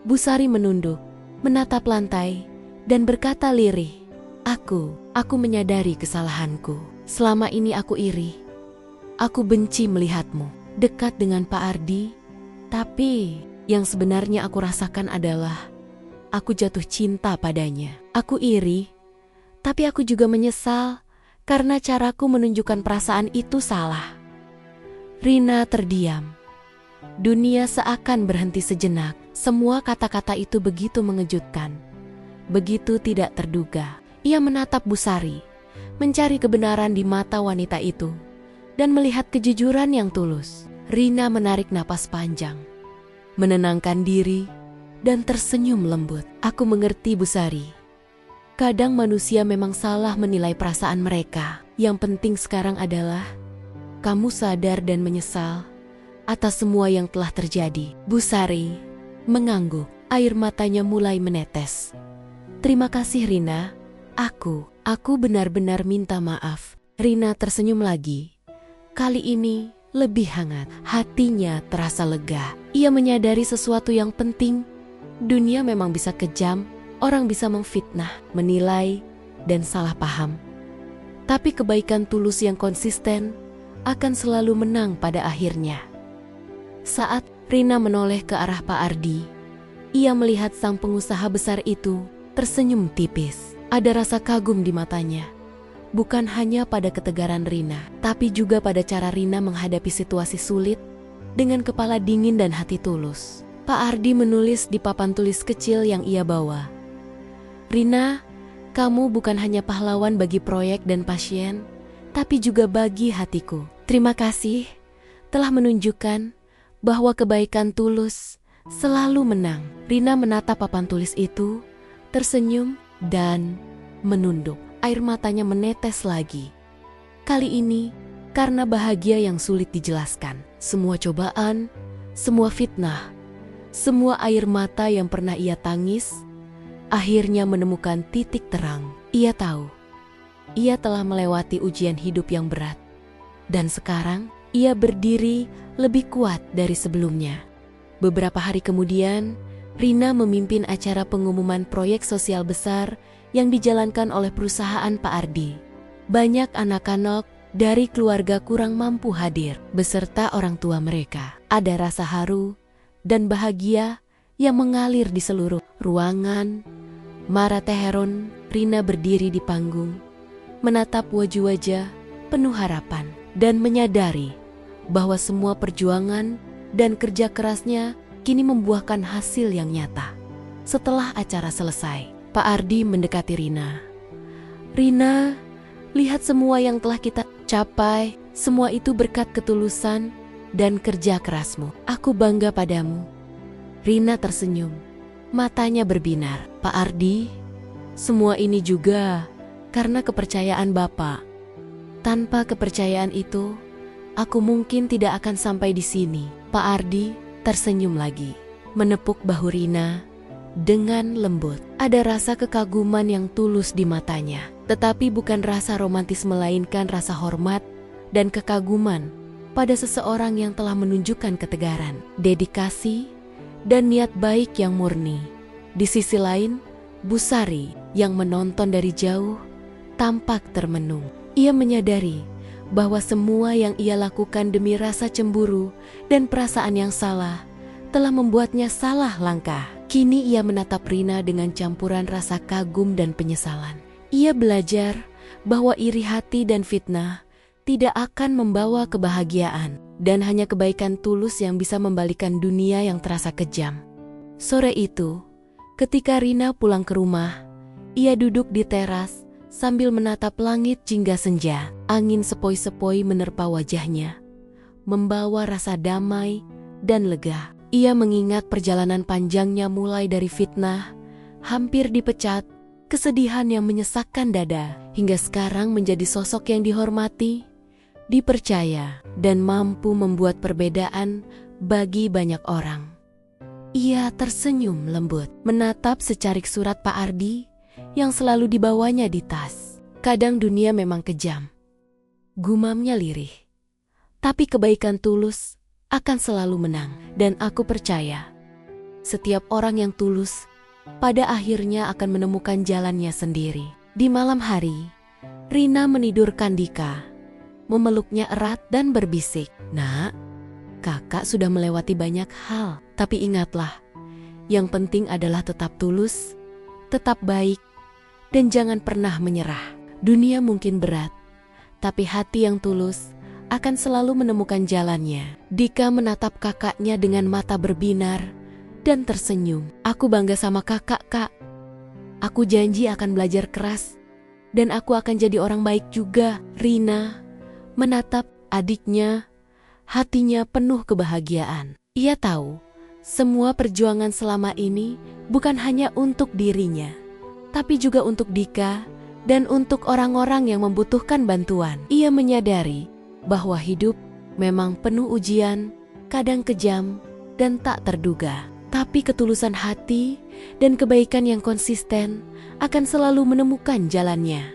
Bu Sari menunduk, menatap lantai, dan berkata lirih, Aku menyadari kesalahanku. Selama ini aku iri. Aku benci melihatmu dekat dengan Pak Ardi. Tapi yang sebenarnya aku rasakan adalah aku jatuh cinta padanya. Aku iri, tapi aku juga menyesal karena caraku menunjukkan perasaan itu salah. Rina terdiam. Dunia seakan berhenti sejenak. Semua kata-kata itu begitu mengejutkan, begitu tidak terduga. Ia menatap Bu Sari, mencari kebenaran di mata wanita itu, dan melihat kejujuran yang tulus. Rina menarik napas panjang, menenangkan diri, dan tersenyum lembut. "Aku mengerti, Bu Sari. Kadang manusia memang salah menilai perasaan mereka. Yang penting sekarang adalah kamu sadar dan menyesal atas semua yang telah terjadi." Bu Sari mengangguk, air matanya mulai menetes. "Terima kasih, Rina. Aku benar-benar minta maaf." Rina tersenyum lagi. Kali ini lebih hangat. Hatinya terasa lega. Ia menyadari sesuatu yang penting. Dunia memang bisa kejam, orang bisa memfitnah, menilai, dan salah paham. Tapi kebaikan tulus yang konsisten akan selalu menang pada akhirnya. Saat Rina menoleh ke arah Pak Ardi, ia melihat sang pengusaha besar itu tersenyum tipis. Ada rasa kagum di matanya, bukan hanya pada ketegaran Rina, tapi juga pada cara Rina menghadapi situasi sulit dengan kepala dingin dan hati tulus. Pak Ardi menulis di papan tulis kecil yang ia bawa, "Rina, kamu bukan hanya pahlawan bagi proyek dan pasien, tapi juga bagi hatiku. Terima kasih telah menunjukkan bahwa kebaikan tulus selalu menang." Rina menatap papan tulis itu, tersenyum, dan menunduk. Air matanya menetes lagi. Kali ini karena bahagia yang sulit dijelaskan. Semua cobaan, semua fitnah, semua air mata yang pernah ia tangis, akhirnya menemukan titik terang. Ia tahu, ia telah melewati ujian hidup yang berat. Dan sekarang, ia berdiri lebih kuat dari sebelumnya. Beberapa hari kemudian, Rina memimpin acara pengumuman proyek sosial besar yang dijalankan oleh perusahaan Pak Ardi. Banyak anak-anak dari keluarga kurang mampu hadir, beserta orang tua mereka. Ada rasa haru dan bahagia yang mengalir di seluruh ruangan. Mara Teheron, Rina berdiri di panggung, menatap wajah-wajah penuh harapan, dan menyadari bahwa semua perjuangan dan kerja kerasnya kini membuahkan hasil yang nyata. Setelah acara selesai, Pak Ardi mendekati Rina. "Rina, lihat semua yang telah kita capai. Semua itu berkat ketulusan dan kerja kerasmu. Aku bangga padamu." Rina tersenyum, matanya berbinar. "Pak Ardi, semua ini juga karena kepercayaan Bapak. Tanpa kepercayaan itu, aku mungkin tidak akan sampai di sini." Pak Ardi tersenyum lagi, menepuk bahu Rina dengan lembut. Ada rasa kekaguman yang tulus di matanya, tetapi bukan rasa romantis melainkan rasa hormat dan kekaguman pada seseorang yang telah menunjukkan ketegaran, dedikasi, dan niat baik yang murni. Di sisi lain, Busari yang menonton dari jauh tampak termenung. Ia menyadari bahwa semua yang ia lakukan demi rasa cemburu dan perasaan yang salah telah membuatnya salah langkah. Kini ia menatap Rina dengan campuran rasa kagum dan penyesalan. Ia belajar bahwa iri hati dan fitnah tidak akan membawa kebahagiaan, dan hanya kebaikan tulus yang bisa membalikan dunia yang terasa kejam. Sore itu, ketika Rina pulang ke rumah, ia duduk di teras sambil menatap langit jingga senja. Angin sepoi-sepoi menerpa wajahnya, membawa rasa damai dan lega. Ia mengingat perjalanan panjangnya mulai dari fitnah, hampir dipecat, kesedihan yang menyesakkan dada, hingga sekarang menjadi sosok yang dihormati, dipercaya, dan mampu membuat perbedaan bagi banyak orang. Ia tersenyum lembut, menatap secarik surat Pak Ardi yang selalu dibawanya di tas. Kadang dunia memang kejam, gumamnya lirih, tapi kebaikan tulus akan selalu menang. Dan aku percaya, setiap orang yang tulus pada akhirnya akan menemukan jalannya sendiri. Di malam hari, Rina menidurkan Dika, memeluknya erat dan berbisik, "Nak, kakak sudah melewati banyak hal, tapi ingatlah, yang penting adalah tetap tulus, tetap baik, dan jangan pernah menyerah. Dunia mungkin berat, tapi hati yang tulus akan selalu menemukan jalannya." Dika menatap kakaknya dengan mata berbinar dan tersenyum. "Aku bangga sama kakak, Kak. Aku janji akan belajar keras, dan aku akan jadi orang baik juga." Rina menatap adiknya, hatinya penuh kebahagiaan. Ia tahu, semua perjuangan selama ini bukan hanya untuk dirinya, tapi juga untuk Dika dan untuk orang-orang yang membutuhkan bantuan. Ia menyadari bahwa hidup memang penuh ujian, kadang kejam dan tak terduga. Tapi ketulusan hati dan kebaikan yang konsisten akan selalu menemukan jalannya.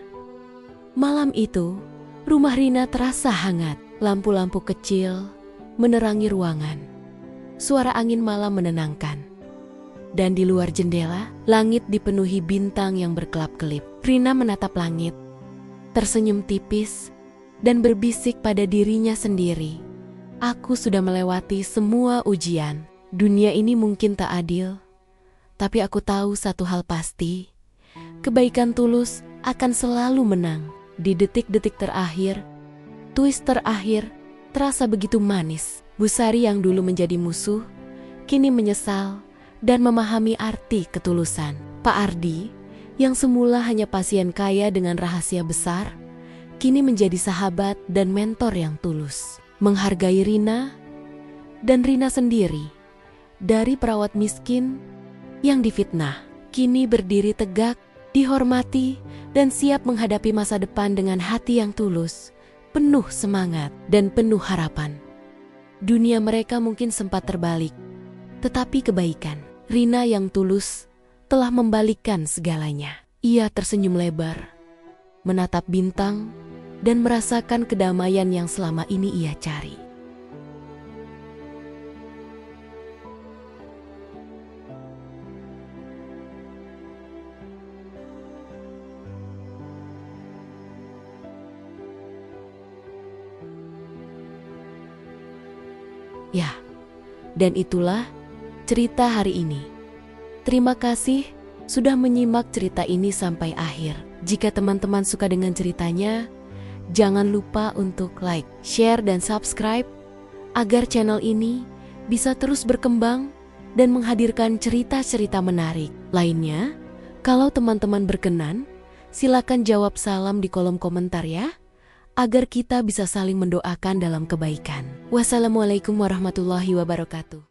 Malam itu, rumah Rina terasa hangat. Lampu-lampu kecil menerangi ruangan. Suara angin malam menenangkan. Dan di luar jendela, langit dipenuhi bintang yang berkelap-kelip. Rina menatap langit, tersenyum tipis, dan berbisik pada dirinya sendiri, "Aku sudah melewati semua ujian. Dunia ini mungkin tak adil, tapi aku tahu satu hal pasti, kebaikan tulus akan selalu menang." Di detik-detik terakhir, twist terakhir terasa begitu manis. Busari yang dulu menjadi musuh, kini menyesal dan memahami arti ketulusan. Pak Ardi, yang semula hanya pasien kaya dengan rahasia besar, kini menjadi sahabat dan mentor yang tulus. Menghargai Rina, dan Rina sendiri, dari perawat miskin yang difitnah, kini berdiri tegak, dihormati, dan siap menghadapi masa depan dengan hati yang tulus, penuh semangat dan penuh harapan. Dunia mereka mungkin sempat terbalik, tetapi kebaikan Rina yang tulus telah membalikkan segalanya. Ia tersenyum lebar, menatap bintang, dan merasakan kedamaian yang selama ini ia cari. Ya, dan itulah cerita hari ini. Terima kasih sudah menyimak cerita ini sampai akhir. Jika teman-teman suka dengan ceritanya, jangan lupa untuk like, share, dan subscribe agar channel ini bisa terus berkembang dan menghadirkan cerita-cerita menarik lainnya. Kalau teman-teman berkenan, silakan jawab salam di kolom komentar ya, agar kita bisa saling mendoakan dalam kebaikan. Wassalamualaikum warahmatullahi wabarakatuh.